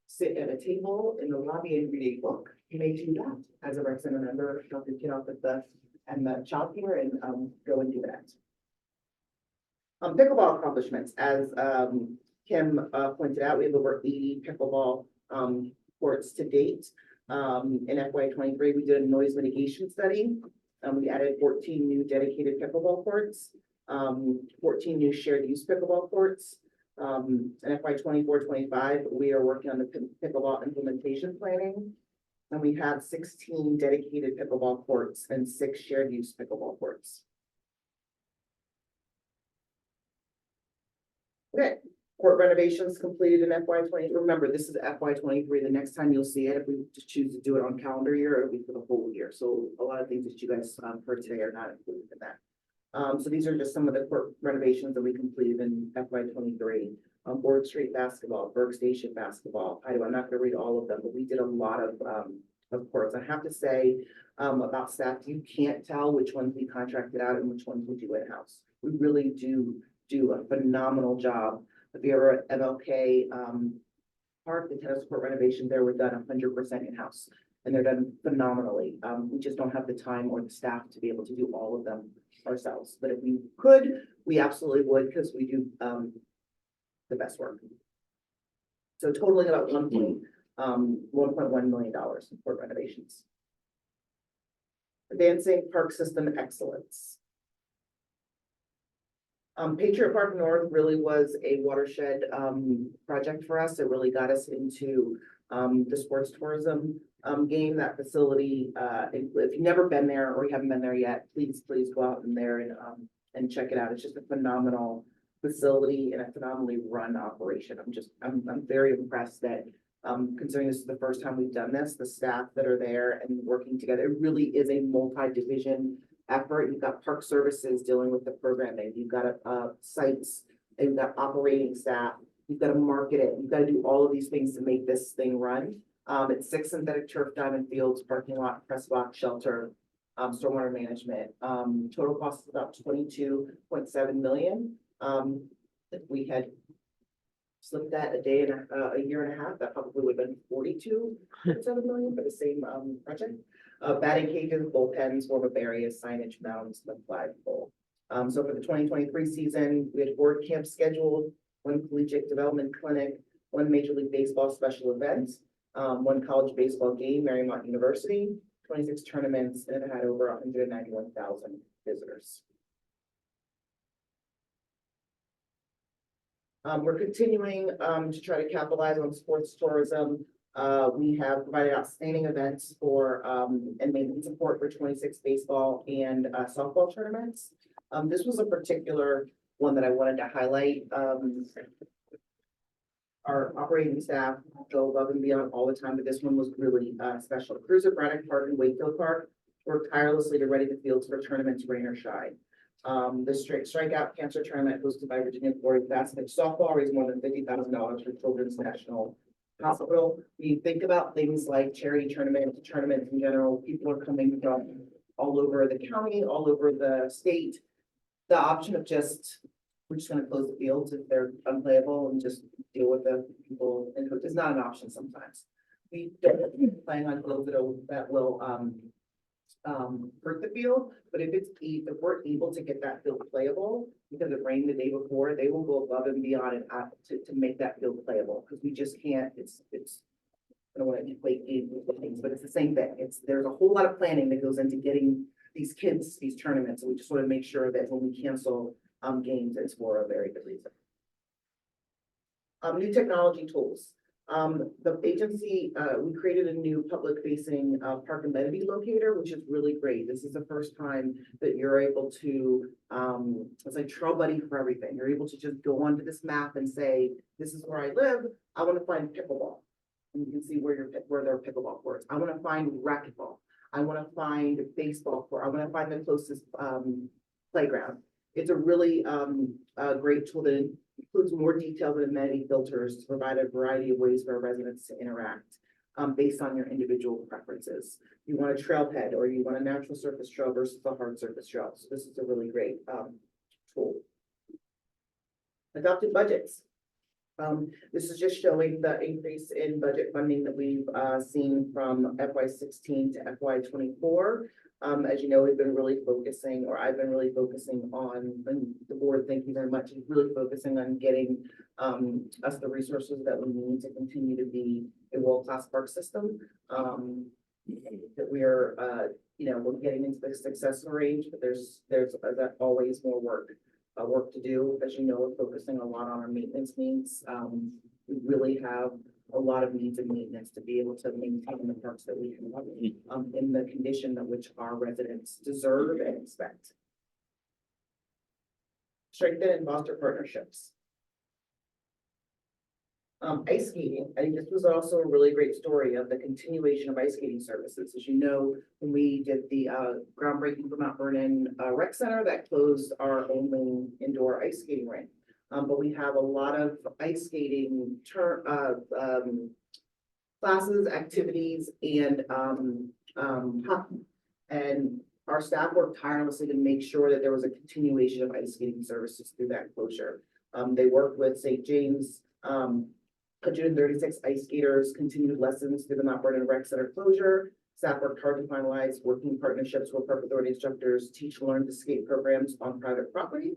sit at a table in the lobby and read a book, you may do that as a rec center member, drop your kid off at the childcare and go and do that. Pickleball accomplishments, as Kim pointed out, we have over 80 pickleball courts to date. In FY23, we did a noise mitigation study. We added 14 new dedicated pickleball courts, 14 new shared use pickleball courts. In FY24-25, we are working on the pickleball implementation planning. And we have 16 dedicated pickleball courts and 6 shared use pickleball courts. Okay, court renovations completed in FY20. Remember, this is FY23. The next time you'll see it, if we just choose to do it on calendar year, it'll be for the whole year. So a lot of things that you guys heard today are not included in that. So these are just some of the court renovations that we completed in FY23. Board Street basketball, Berg Station basketball. I'm not going to read all of them, but we did a lot of courts. I have to say about staff, you can't tell which ones we contracted out and which ones we do in-house. We really do a phenomenal job. If you ever at MLK Park, the tennis court renovation there were done 100% in-house, and they're done phenomenally. We just don't have the time or the staff to be able to do all of them ourselves. But if we could, we absolutely would, because we do the best work. So totaling about $1.1 million in court renovations. Advancing park system excellence. Patriot Park North really was a watershed project for us. It really got us into the sports tourism game. That facility, if you've never been there or you haven't been there yet, please go out in there and check it out. It's just a phenomenal facility and a phenomenally run operation. I'm very impressed that considering this is the first time we've done this, the staff that are there and working together, it really is a multi-division effort. You've got park services dealing with the programming, you've got sites, and you've got operating staff, you've got to market it, you've got to do all of these things to make this thing run. It's 6 synthetic turf diamond fields, parking lot, press box, shelter, stormwater management. Total cost is about $22.7 million. If we had slipped that a year and a half, that probably would have been $42.7 million for the same project. Batting cages, bullpens, form of areas, signage, mounts, the flagpole. So for the 2023 season, we had 4 camps scheduled, 1 collegiate development clinic, 1 Major League Baseball special event, 1 college baseball game, Marymount University, 26 tournaments, and it had over 191,000 visitors. We're continuing to try to capitalize on sports tourism. We have provided outstanding events for and maintenance support for 26 baseball and softball tournaments. This was a particular one that I wanted to highlight. Our operating staff go above and beyond all the time, but this one was really special. Crews at Braddock Park and Wakefield Park worked tirelessly to ready the fields for tournaments, rain or shine. The strikeout cancer tournament hosted by Virginia Glory Basket Softball raised more than $50,000 for Children's National Hospital. We think about things like charity tournaments in general. People are coming from all over the county, all over the state. The option of we're just going to close the fields if they're unplayable and just deal with the people and is not an option sometimes. We don't plan on close that will hurt the field, but if we're able to get that field playable because it rained the day before, they will go above and beyond and to make that field playable, because we just can't. I don't want to equate games with things, but it's the same thing. There's a whole lot of planning that goes into getting these kids these tournaments, and we just want to make sure that when we cancel games, it's for a very good reason. New technology tools. The agency, we created a new public-facing park amenity locator, which is really great. This is the first time that you're able to, it's like Trail Buddy for everything. You're able to just go onto this map and say, this is where I live. I want to find pickleball. And you can see where there are pickleball courts. I want to find racquetball. I want to find a baseball court, I want to find the closest playground. It's a really great tool that includes more detailed amenity filters to provide a variety of ways for our residents to interact based on your individual preferences. You want a trailhead or you want a natural surface trail versus a hard surface trail. So this is a really great tool. Adopted budgets. This is just showing the increase in budget funding that we've seen from FY16 to FY24. As you know, we've been really focusing, or I've been really focusing on, and the board, thank you very much, is really focusing on getting us the resources that we need to continue to be a world-class park system. That we're, we're getting into the success range, but there's always more work to do. As you know, we're focusing a lot on our maintenance needs. We really have a lot of needs and maintenance to be able to maintain the parks that we have in the condition that which our residents deserve and expect. Strengthen and foster partnerships. Ice skating, I think this was also a really great story of the continuation of ice skating services. As you know, when we did the groundbreaking for Mount Vernon Rec Center, that closed our only indoor ice skating rink. But we have a lot of ice skating classes, activities, and hockey. And our staff worked tirelessly to make sure that there was a continuation of ice skating services through that closure. They worked with St. James, 136 ice skaters, continued lessons through the Mount Vernon Rec Center closure. Staff worked hard to finalize working partnerships with Park Authority instructors, teach, learn to skate programs on private property.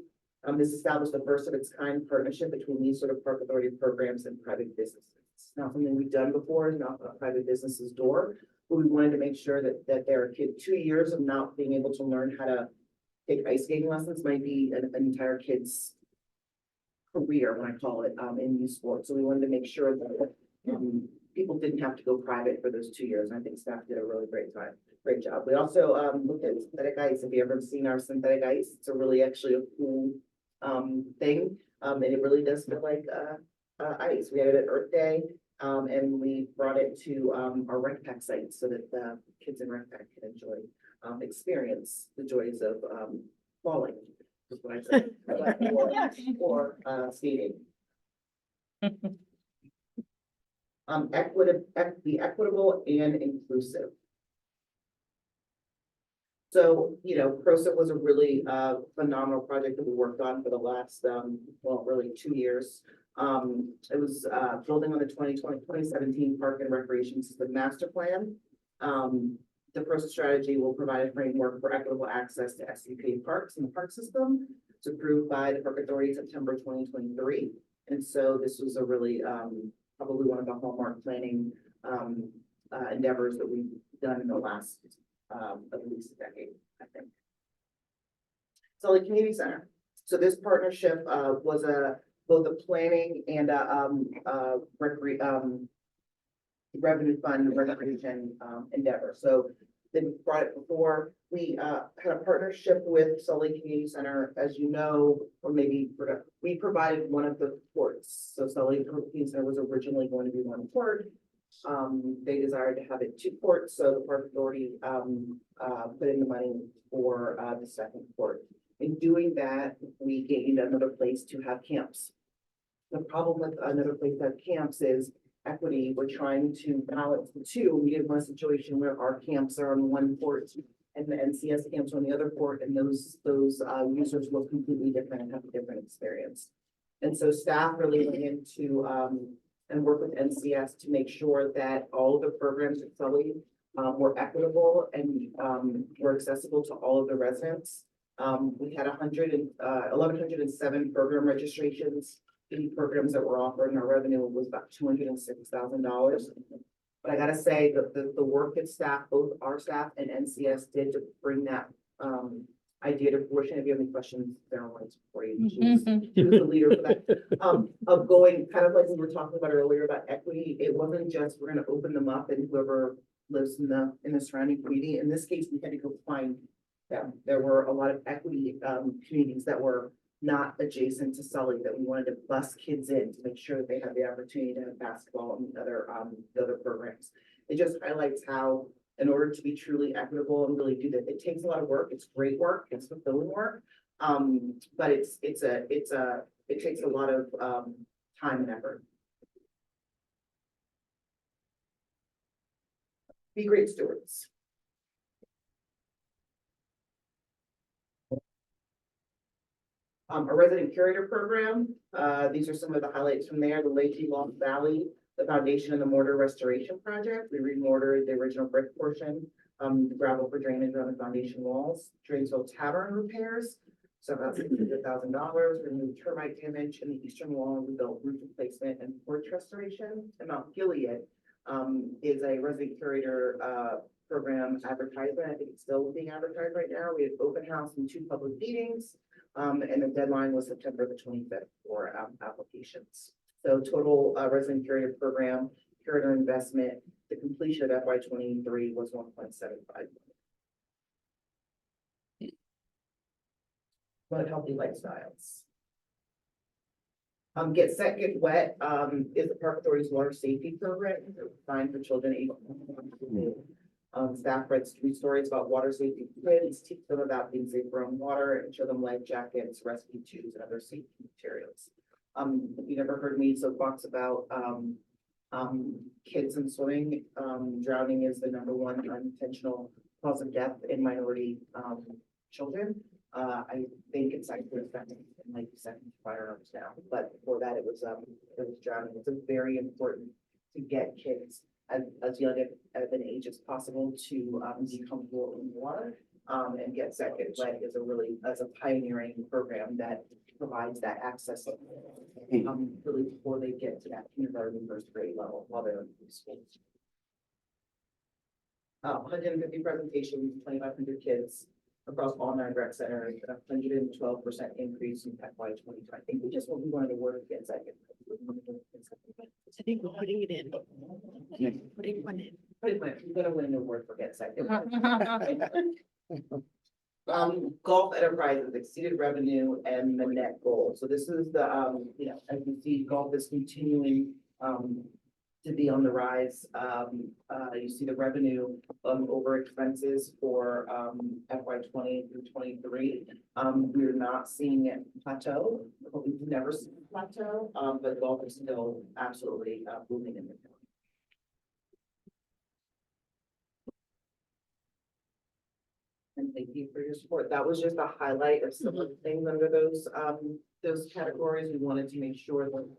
This established the first of its kind partnership between these sort of Park Authority programs and private businesses. It's not something we've done before, not a private business's door, but we wanted to make sure that their kid, 2 years of not being able to learn how to take ice skating lessons might be an entire kid's career, when I call it, in youth sports. So we wanted to make sure that people didn't have to go private for those 2 years. And I think staff did a really great job. We also looked at synthetic ice. Have you ever seen our synthetic ice? It's a really actually a cool thing. And it really does feel like ice. We had it at Earth Day, and we brought it to our rec pack site so that the kids in rec pack can enjoy, experience the joys of falling. Is what I said. Or skating. Be equitable and inclusive. So, PROSA was a really phenomenal project that we worked on for the last, really 2 years. It was building on the 2017 Park and Recreation System Master Plan. The PROSA strategy will provide a framework for equitable access to SCPA parks in the park system. It's approved by the Park Authority in September 2023. And so this was a really, probably one of the hallmark planning endeavors that we've done in the last at least a decade, I think. Sully Community Center. So this partnership was both a planning and revenue fund recreation endeavor. So they brought it before. We had a partnership with Sully Community Center, as you know, or maybe we provided one of the ports. So Sully Community Center was originally going to be one port. They desired to have it 2 ports, so the Park Authority put in the money for the second port. In doing that, we gained another place to have camps. The problem with another place to have camps is equity. We're trying to balance the two. We didn't want a situation where our camps are on one port and the NCS camps on the other port, and those users look completely different and have a different experience. And so staff really went into and work with NCS to make sure that all of the programs at Sully were equitable and were accessible to all of the residents. We had 1,107 program registrations. The programs that were offered, and our revenue was about $206,000. But I gotta say that the work that staff, both our staff and NCS, did to bring that idea to fruition. If you have any questions, there are ones for you. She was the leader for that. Of going kind of like we were talking about earlier about equity. It wasn't just we're going to open them up and whoever lives in the surrounding community. In this case, we had to go find them. There were a lot of equity communities that were not adjacent to Sully that we wanted to bus kids in to make sure that they had the opportunity to have basketball and the other programs. It just highlights how in order to be truly equitable and really do that. It takes a lot of work. It's great work. It's fulfilling work. But it takes a lot of time and effort. Be great stewards. A resident curator program. These are some of the highlights from there. The Lake Long Valley, the foundation and the mortar restoration project. We remortared the original brick portion, the gravel for drainage on the foundation walls. Drainsville Tavern repairs. So about $600,000. Removed termite damage in the eastern wall. We built roof replacement and porch restoration. And Mount Gilead is a resident curator program advertisement. I think it's still being advertised right now. We had open house and 2 public meetings. And the deadline was September the 25th for applications. So total resident curator program, curator investment, the completion of FY 23 was 1.75 million. But healthy lifestyles. Get Set, Get Wet is the Park Authority's water safety program designed for children able staff read 3 stories about water safety for kids, teach them about being safe around water, and show them life jackets, rescue tubes, and other safety materials. If you never heard me soapbox about kids and swimming, drowning is the #1 unintentional cause of death in minority children. I think it's actually like 70 firearms now, but before that it was drowning. It's very important to get kids as young at an age as possible to be comfortable in water. And Get Set, Get Wet is a pioneering program that provides that access really before they get to that kindergarten, 1st grade level while they're in school. 150 presentations, 2,500 kids across all 9 rec centers, 112% increase in FY 2020. I think we wanted to work Get Set, Get Wet. I think we're putting it in. Putting one in. We're gonna win an award for Get Set, Get Wet. Golf Enterprises exceeded revenue and the net goal. So this is the, as you see, golf is continuing to be on the rise. You see the revenue over expenses for FY 20 through 23. We're not seeing it plateau. We've never seen it plateau, but golf is still absolutely booming in the county. And thank you for your support. That was just a highlight of some of the things under those categories. We wanted to make sure that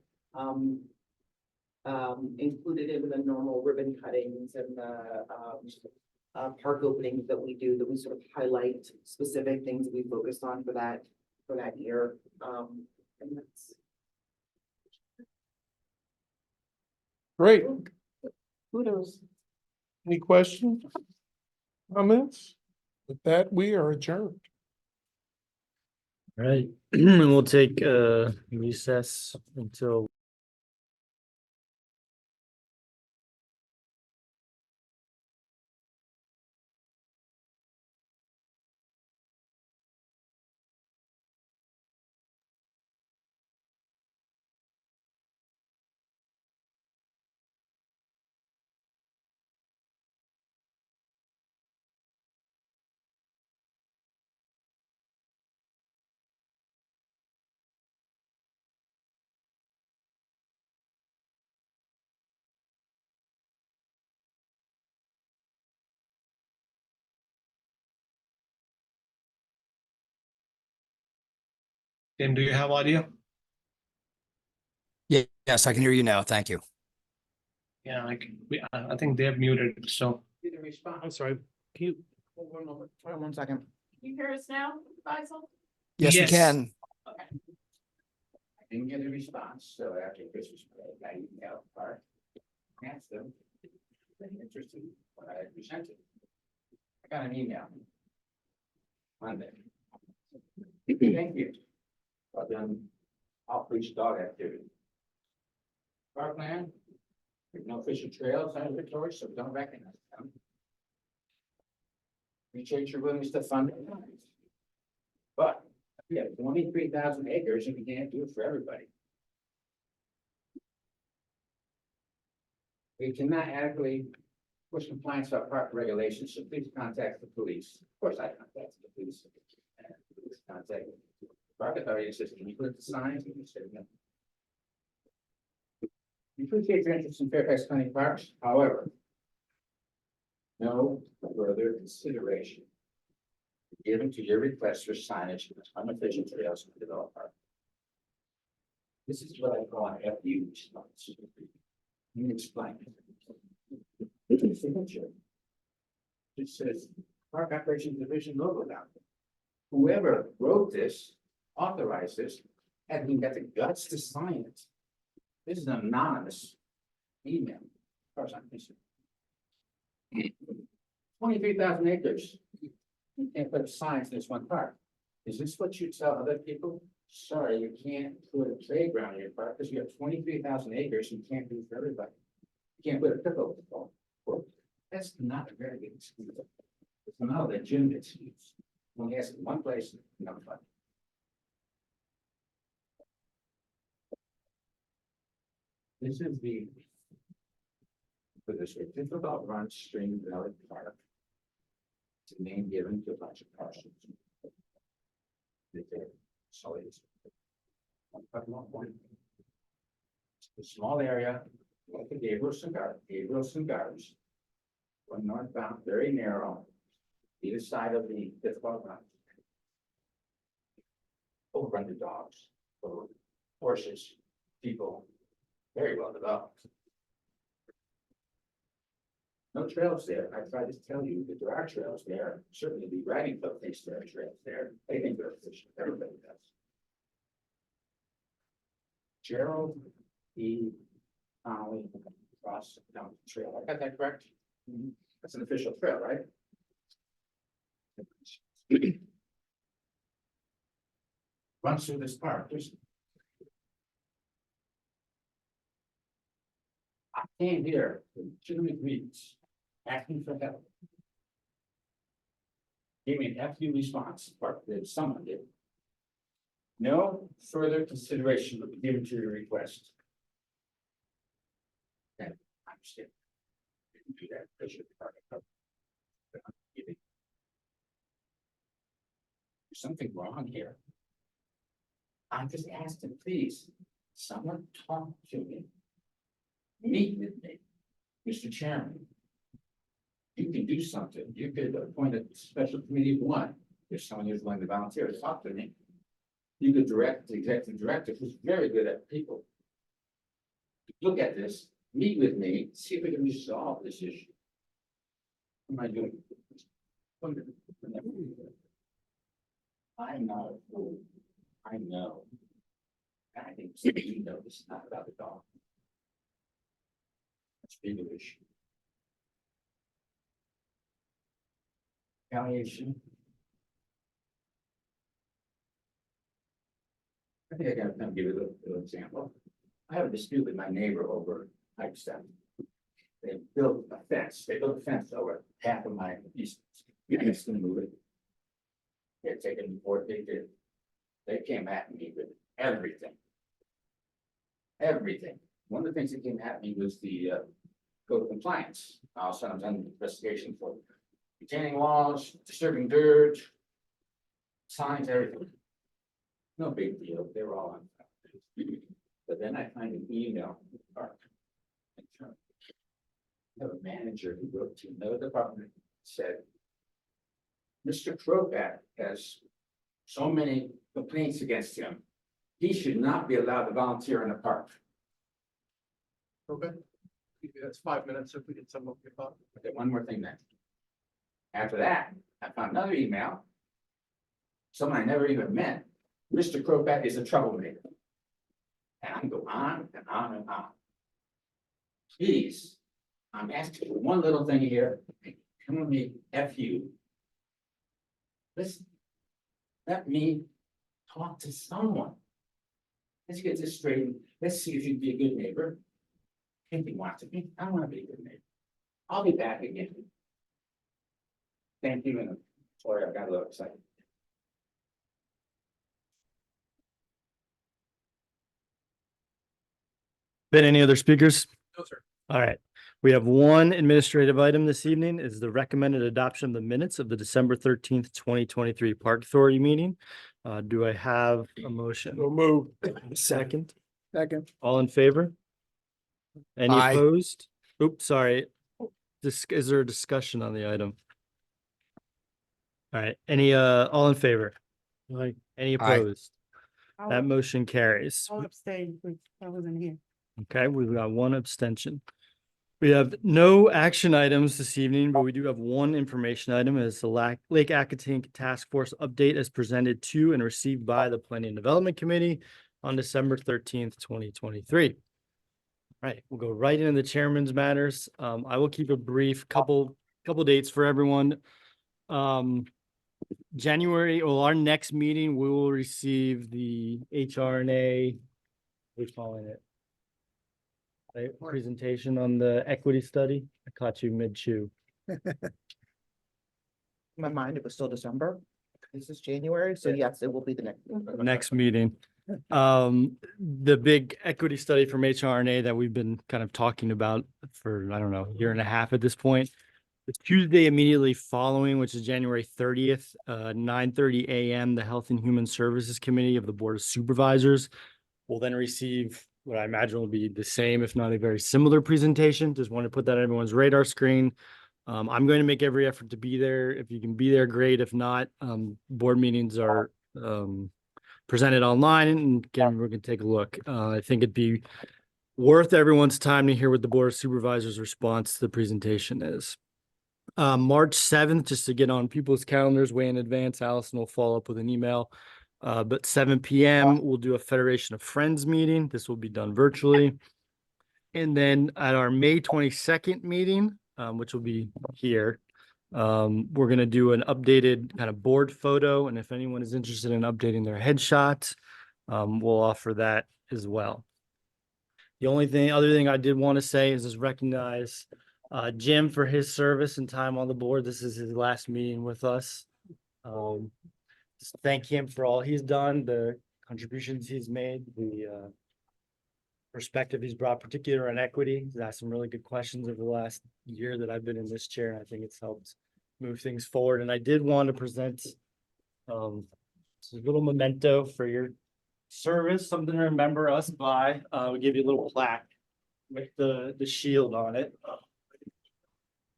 included in the normal ribbon cuttings and the park openings that we do, that we sort of highlight specific things that we focused on for that year. And that's Great. Kudos. Any questions? Comments? With that, we are adjourned. Right, and we'll take a recess until Tim, do you have audio? Yes, I can hear you now. Thank you. Yeah, I think they're muted, so. I'm sorry, can you, one moment. Hold on 1 second. Can you hear us now, Faisal? Yes, we Yes. can. Okay. I didn't get a response, so after Christmas break, I emailed Park. Asked them. if they're interested in what I had presented. I got an email. Monday. Thank you. I've done outreach dog activity. Parkland. There's no official trails on Victoria, so don't recognize them. Appreciate your willingness to fund it. But we have 23,000 acres and we can't do it for everybody. We cannot adequately course, compliance with our park regulations, so please contact the police. Of course, I contacted the police. And the police contacted the park authority and says, can you put the signs? And we said, no. We appreciate your interest in Fairfax County Parks, however, no further consideration given to your request for signage on unofficial trails to develop park. This is what I call an FU response. Let me explain. Signature. It says Park Operations Division logo down there. Whoever wrote this, authorized this, hadn't even got the guts to sign it. This is an anonymous email, as far as I'm concerned. 23,000 acres. You can't put signs in this one park. Is this what you tell other people? Sorry, you can't put a playground in your park because you have 23,000 acres. You can't do it for everybody. You can't put a pickleball court. That's not a very good excuse. It's not a legitimate excuse. Only ask in one place, no fun. This is the. For this, think about Run Stream Valley Park. It's a name given to a bunch of parcels. So it's. A small area, like the Gabrielson Gardens. One northbound, very narrow, either side of the fifth run. Overrun the dogs, or horses, people, very well developed. No trails there. I tried to tell you that there are trails there. Certainly the riding club thinks there are trails there. They think they're efficient. Everybody does. Gerald E. Connolly Cross down the trail. I got that correct? That's an official trail, right? Runs through this park. I came here with legitimate reasons, asking for help. Gave me an FU response, or that someone did. No further consideration will be given to your request. Okay, I understand. Didn't do that because you're part of it. There's something wrong here. I'm just asking, please, someone talk to me. Meet with me, Mr. Chairman. You can do something. You could appoint a special committee of one. If someone who's willing to volunteer to talk to me. You could direct the executive director, who's very good at people. Look at this, meet with me, see if we can resolve this issue. What am I doing? I'm not a fool. I know. And I think you know this is not about the dog. It's a bigger issue. Retaliation. I think I gotta give you a little example. I have a dispute with my neighbor over Pipestone. They built a fence, over half of my east. It's gonna move it. They're taking what they did. They came at me with everything. Everything. One of the things that came at me was the code of compliance. All of a sudden, I was under investigation for retaining walls, disturbing dirt, signs, everything. No big deal. They were all on. But then I find an email from the park. I have a manager who wrote to another department, said, Mr. Kropat has so many complaints against him. He should not be allowed to volunteer in the park. Okay. That's 5 minutes if we get some of your thought. Okay, one more thing then. After that, I found another email. Someone I never even met. Mr. Kropat is a troublemaker. And I can go on and on and on. Please, I'm asking for one little thing here. Come with me, FU. Listen, let me talk to someone. Let's get this straight. Let's see if you can be a good neighbor. If you want to be, I want to be a good neighbor. I'll be back again. Thank you, and sorry, I got a little excited. Been any other speakers? No, sir. All right. We have one administrative item this evening is the recommended adoption of the minutes of the December 13th, 2023 Park Authority meeting. Do I have a motion? So move. Second, Second. all in favor? Any Aye. opposed? Oops, sorry. Is there a discussion on the item? All right, any, all in favor? Like, Any Aye. opposed? That motion carries. I'll abstain, because I wasn't here. Okay, we've got one abstention. We have no action items this evening, but we do have one information item as the Lake Accotink Task Force update as presented to and received by the Planning and Development Committee on December 13th, 2023. All right, we'll go right into the chairman's matters. I will keep a brief couple dates for everyone. Our next meeting, we will receive the HRNA, what are we calling it? Right, presentation on the equity study. I caught you mid-chew. In my mind, it was still December. This is January, so yes, it will be the next. Next meeting. The big equity study from HRNA that we've been kind of talking about for, I don't know, a year and a half at this point. The Tuesday immediately following, which is January 30th, 9:30 a.m., the Health and Human Services Committee of the Board of Supervisors will then receive what I imagine will be the same, if not a very similar presentation. Just want to put that on everyone's radar screen. I'm going to make every effort to be there. If you can be there, great. If not, board meetings are presented online and again, we're going to take a look. I think it'd be worth everyone's time to hear what the Board of Supervisors' response to the presentation is. March 7th, just to get on people's calendars way in advance, Allison will follow up with an email. But 7 p.m. we'll do a Federation of Friends meeting. This will be done virtually. And then at our May 22nd meeting, which will be here, we're going to do an updated kind of board photo. And if anyone is interested in updating their headshots, we'll offer that as well. The other thing I did want to say is just recognize Jim for his service and time on the board. This is his last meeting with us. Just thank him for all he's done, the contributions he's made, the perspective he's brought, particularly on equity. He's asked some really good questions over the last year that I've been in this chair. And I think it's helped move things forward. And I did want to present this little memento for your service, something to remember us by. We'll give you a little plaque with the shield on it.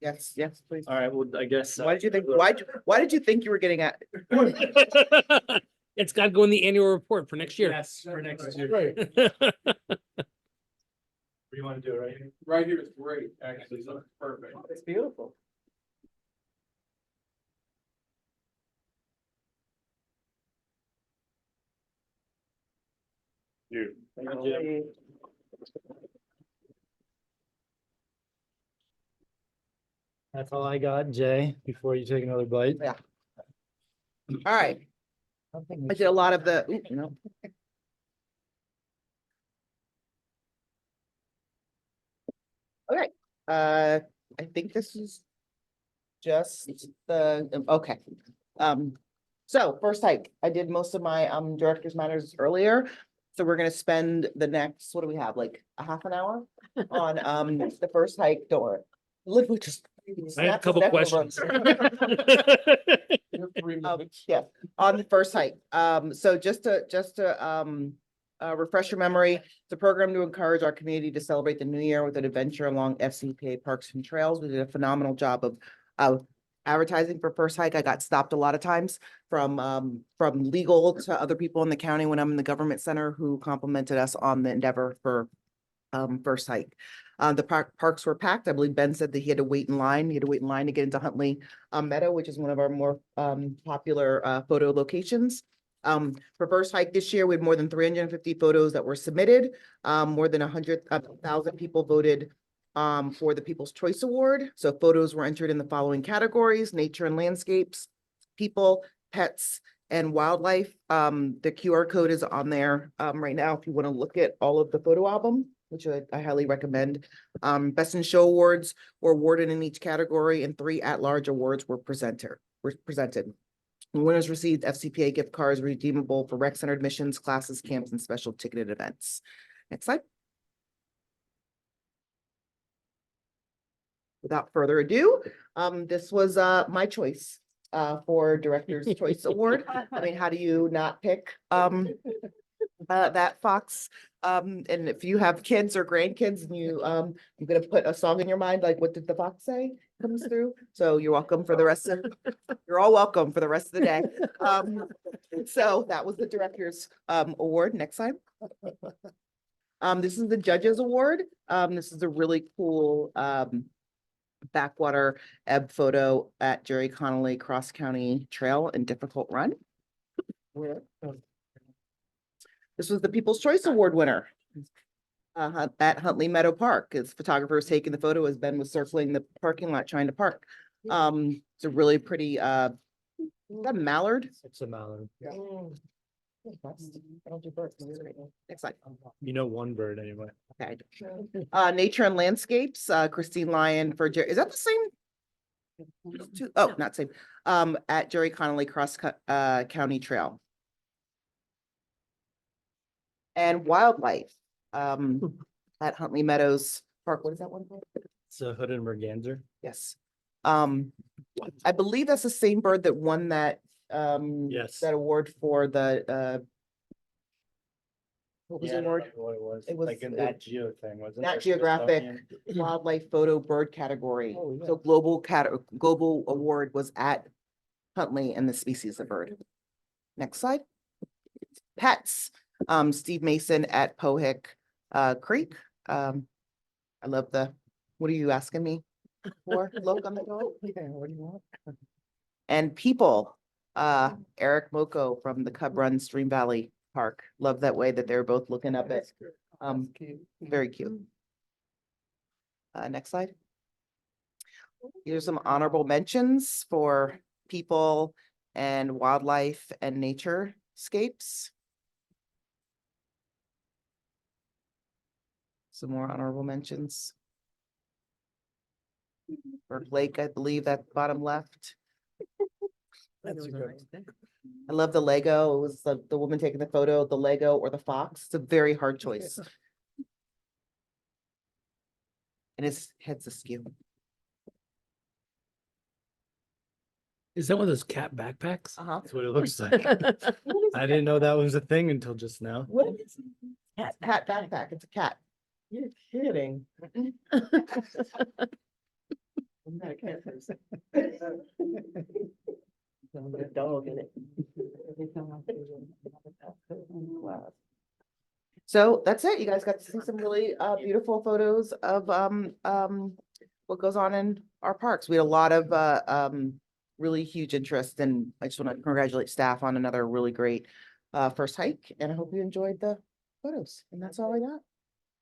Yes, please. All right, well, I guess. Why did you think, why did you think you were getting at? it's got to go in the annual report for next year. Yes, for next year. Right. What do you want to do right here? Right here is great, actually, so it's perfect. It's beautiful. You. Thank you. That's all I got, Jay, before you take another bite. Yeah. All right. I did a lot of the, Okay, I think this is just the, okay. So first hike, I did most of my director's matters earlier. So we're gonna spend the next, what do we have, like a half an hour on the first hike. Don't worry. Literally just. I have a couple questions. Yeah, on the first hike. So just to refresh your memory, it's a program to encourage our community to celebrate the new year with an adventure along FCPA parks and trails. We did a phenomenal job of advertising for First Hike. I got stopped a lot of times from legal to other people in the county when I'm in the government center who complimented us on the endeavor for First Hike. The parks were packed. I believe Ben said that he had to wait in line. He had to wait in line to get into Huntley Meadow, which is one of our more popular photo locations. For First Hike this year, we had more than 350 photos that were submitted. More than 100,000 people voted for the People's Choice Award. So photos were entered in the following categories: nature and landscapes, people, pets, and wildlife. The QR code is on there right now if you want to look at all of the photo album, which I highly recommend. Best in Show awards were awarded in each category, and 3 at-large awards were presented. Winners received FCPA gift cards redeemable for rec center admissions, classes, camps, and special ticketed events. Next slide. without further ado, this was my choice for Director's Choice Award. I mean, how do you not pick that Fox? And if you have kids or grandkids and I'm gonna put a song in your mind, like what did the fox say comes through? So you're welcome for the rest of, you're all welcome for the rest of the day. So that was the Director's Award. Next slide. This is the Judges Award. This is a really cool backwater ebb photo at Jerry Connolly Cross County Trail and Difficult Run. This was the People's Choice Award winner at Huntley Meadow Park. As photographers taking the photo as Ben was circling the parking lot trying to park. It's a really pretty, is that a mallard? It's a mallard. Next slide. You know one bird anyway. Okay. Nature and Landscapes, Christine Lyon for Jerry. Is that the same? Oh, not same. At Jerry Connolly Cross County Trail. And Wildlife at Huntley Meadows Park. What is that one called? It's a hooded merganser. Yes. I believe that's the same bird that won that Yes. that award for the what was the award? What it was. It was- like in that Geo thing, wasn't it? Nat Or Geographic Smithsonian? Wildlife Photo Bird category. Oh, yeah. So global award was at Huntley and the species of bird. Next slide. Pets, Steve Mason at Pohick Creek. I love what are you asking me for? Look on the dog? Yeah, what do you want? And People, Eric Moko from the Cub Run Stream Valley Park. Love that way that they're both looking up at, very cute. Next slide. Here's some honorable mentions for people and wildlife and nature scapes. Some more honorable mentions. Burke Lake, I believe that bottom left. That's a good one. I love the Lego. It was the woman taking the photo, the Lego or the fox. It's a very hard choice. And his head's askew. Is that one of those cat backpacks? Uh-huh. That's what it looks like. I didn't know that was a thing until just now. What is it? Cat backpack. It's a cat. You're kidding. Dog in it. So that's it. You guys got to see some really beautiful photos of what goes on in our parks. We had a lot of really huge interest, and I just want to congratulate staff on another really great first hike, and I hope you enjoyed the photos. And that's all I got.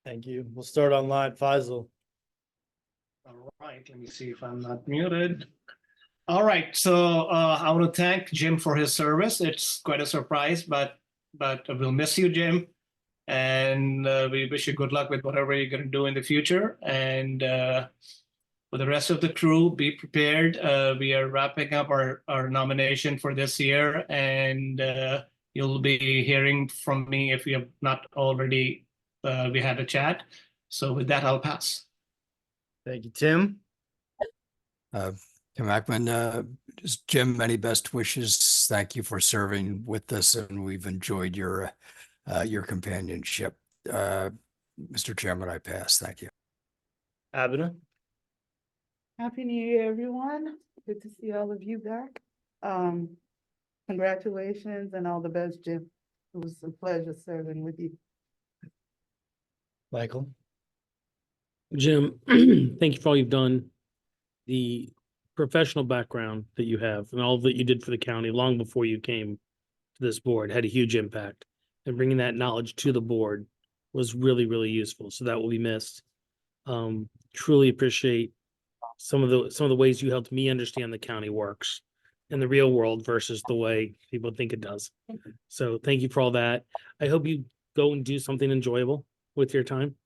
Thank you. We'll start online. Faisal. All right, let me see if I'm not muted. All right, so I want to thank Jim for his service. It's quite a surprise, but we'll miss you, Jim. And we wish you good luck with whatever you're going to do in the future. And for the rest of the crew, be prepared. We are wrapping up our nomination for this year, and you'll be hearing from me if you have not already. We had a chat. So with that, I'll pass. Thank you, Tim. Tim Ackman, just Jim, many best wishes. Thank you for serving with us, and we've enjoyed your companionship. Mr. Chairman, I pass. Thank you. Abena. Happy New Year, everyone. Good to see all of you back. Congratulations and all the best, Jim. It was a pleasure serving with you. Michael. Jim, thank you for all you've done. The professional background that you have and all that you did for the county long before you came to this board had a huge impact. And bringing that knowledge to the board was really, really useful. So that will be missed. Truly appreciate some of the ways you helped me understand the county works in the real world versus the way people think it does. So thank you for all that. I hope you go and do something enjoyable with your time.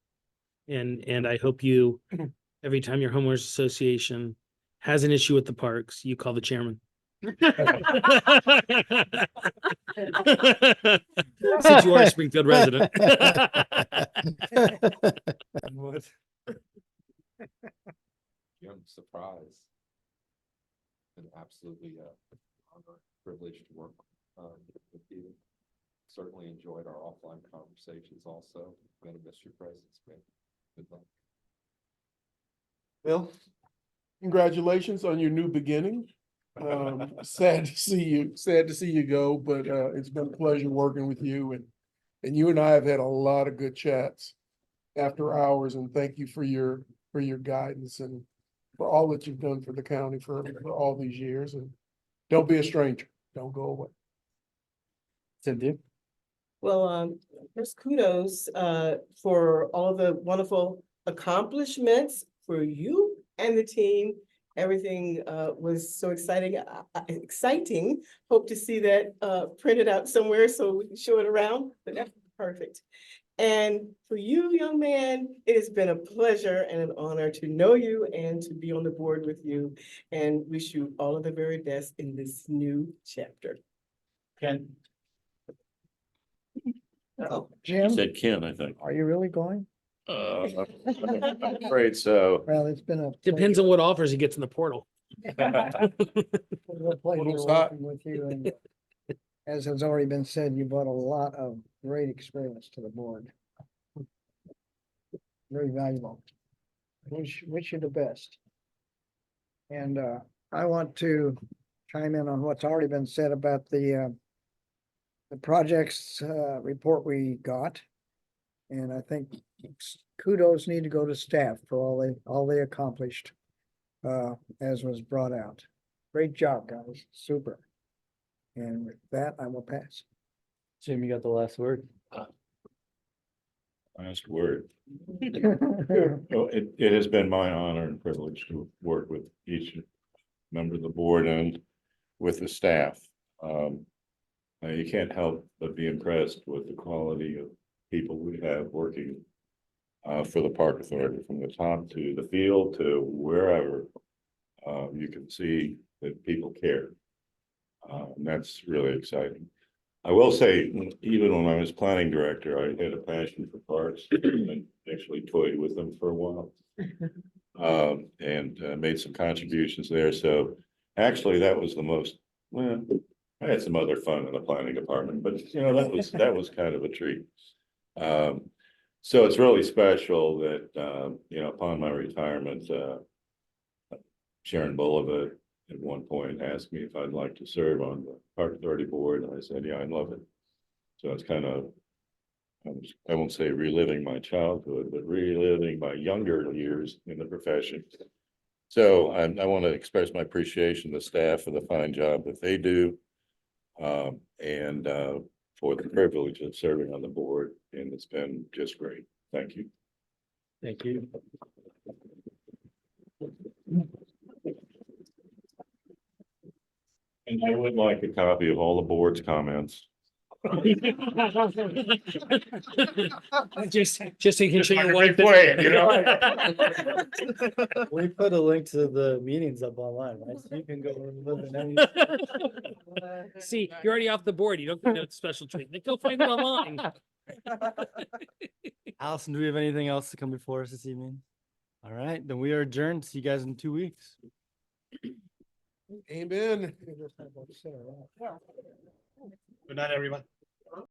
And I hope you, every time your homeowners association has an issue with the parks, you call the chairman. Since you are a Springfield resident. What? Jim, absolutely honor, privilege to work with you. Certainly enjoyed our offline conversations also. I'm gonna miss your presence, man. Good luck. Bill, congratulations on your new beginning. Sad to see you go, but it's been a pleasure working with you, and you and I have had a lot of good chats after hours, and thank you for your guidance and for all that you've done for the county for all these years, and don't be a stranger. Don't go away. Cynthia? Well, first kudos for all the wonderful accomplishments for you and the team. Everything was so exciting. Hope to see that printed out somewhere so we can show it around, but that's perfect. And for you, young man, it has been a pleasure and an honor to know you and to be on the board with you, and wish you all of the very best in this new chapter. Ken? Oh, You Jim, said Ken, I think. are you really going? I'm afraid so. Well, it's been a. Depends on what offers he gets in the portal. Pleasure Portal's hot. working with you, and as has already been said, you brought a lot of great experience to the board. Very valuable. Wish you the best. And I want to chime in on what's already been said about the projects report we got. And I think kudos need to go to staff for all they accomplished, as was brought out. Great job, guys. Super. And with that, I will pass. Jim, you got the last word. Last word. Well, it has been my honor and privilege to work with each member of the board and with the staff. You can't help but be impressed with the quality of people we have working for the Park Authority, from the top to the field to wherever. You can see that people care. And that's really exciting. I will say, even when I was planning director, I had a passion for parks and actually toyed with them for a while. And made some contributions there. So actually, that was the most, well, I had some other fun in the planning department, but that was kind of a treat. So it's really special that, upon my retirement, Sharon Bulova at one point asked me if I'd like to serve on the Park Authority board, and I said, yeah, I'd love it. So it's kind of, I won't say reliving my childhood, but reliving my younger years in the profession. So I want to express my appreciation to the staff for the fine job that they do, and for the privilege of serving on the board, and it's been just great. Thank you. Thank you. And I would like a copy of all the board's comments. Just so you can show your wife. We put a link to the meetings up online, right? So you can go and live in any. See, you're already off the board. You don't get no special treatment. Go find it online. Allison, do we have anything else to come before us this evening? All right, then we are adjourned. See you guys in 2 weeks. Amen. Good night, everyone.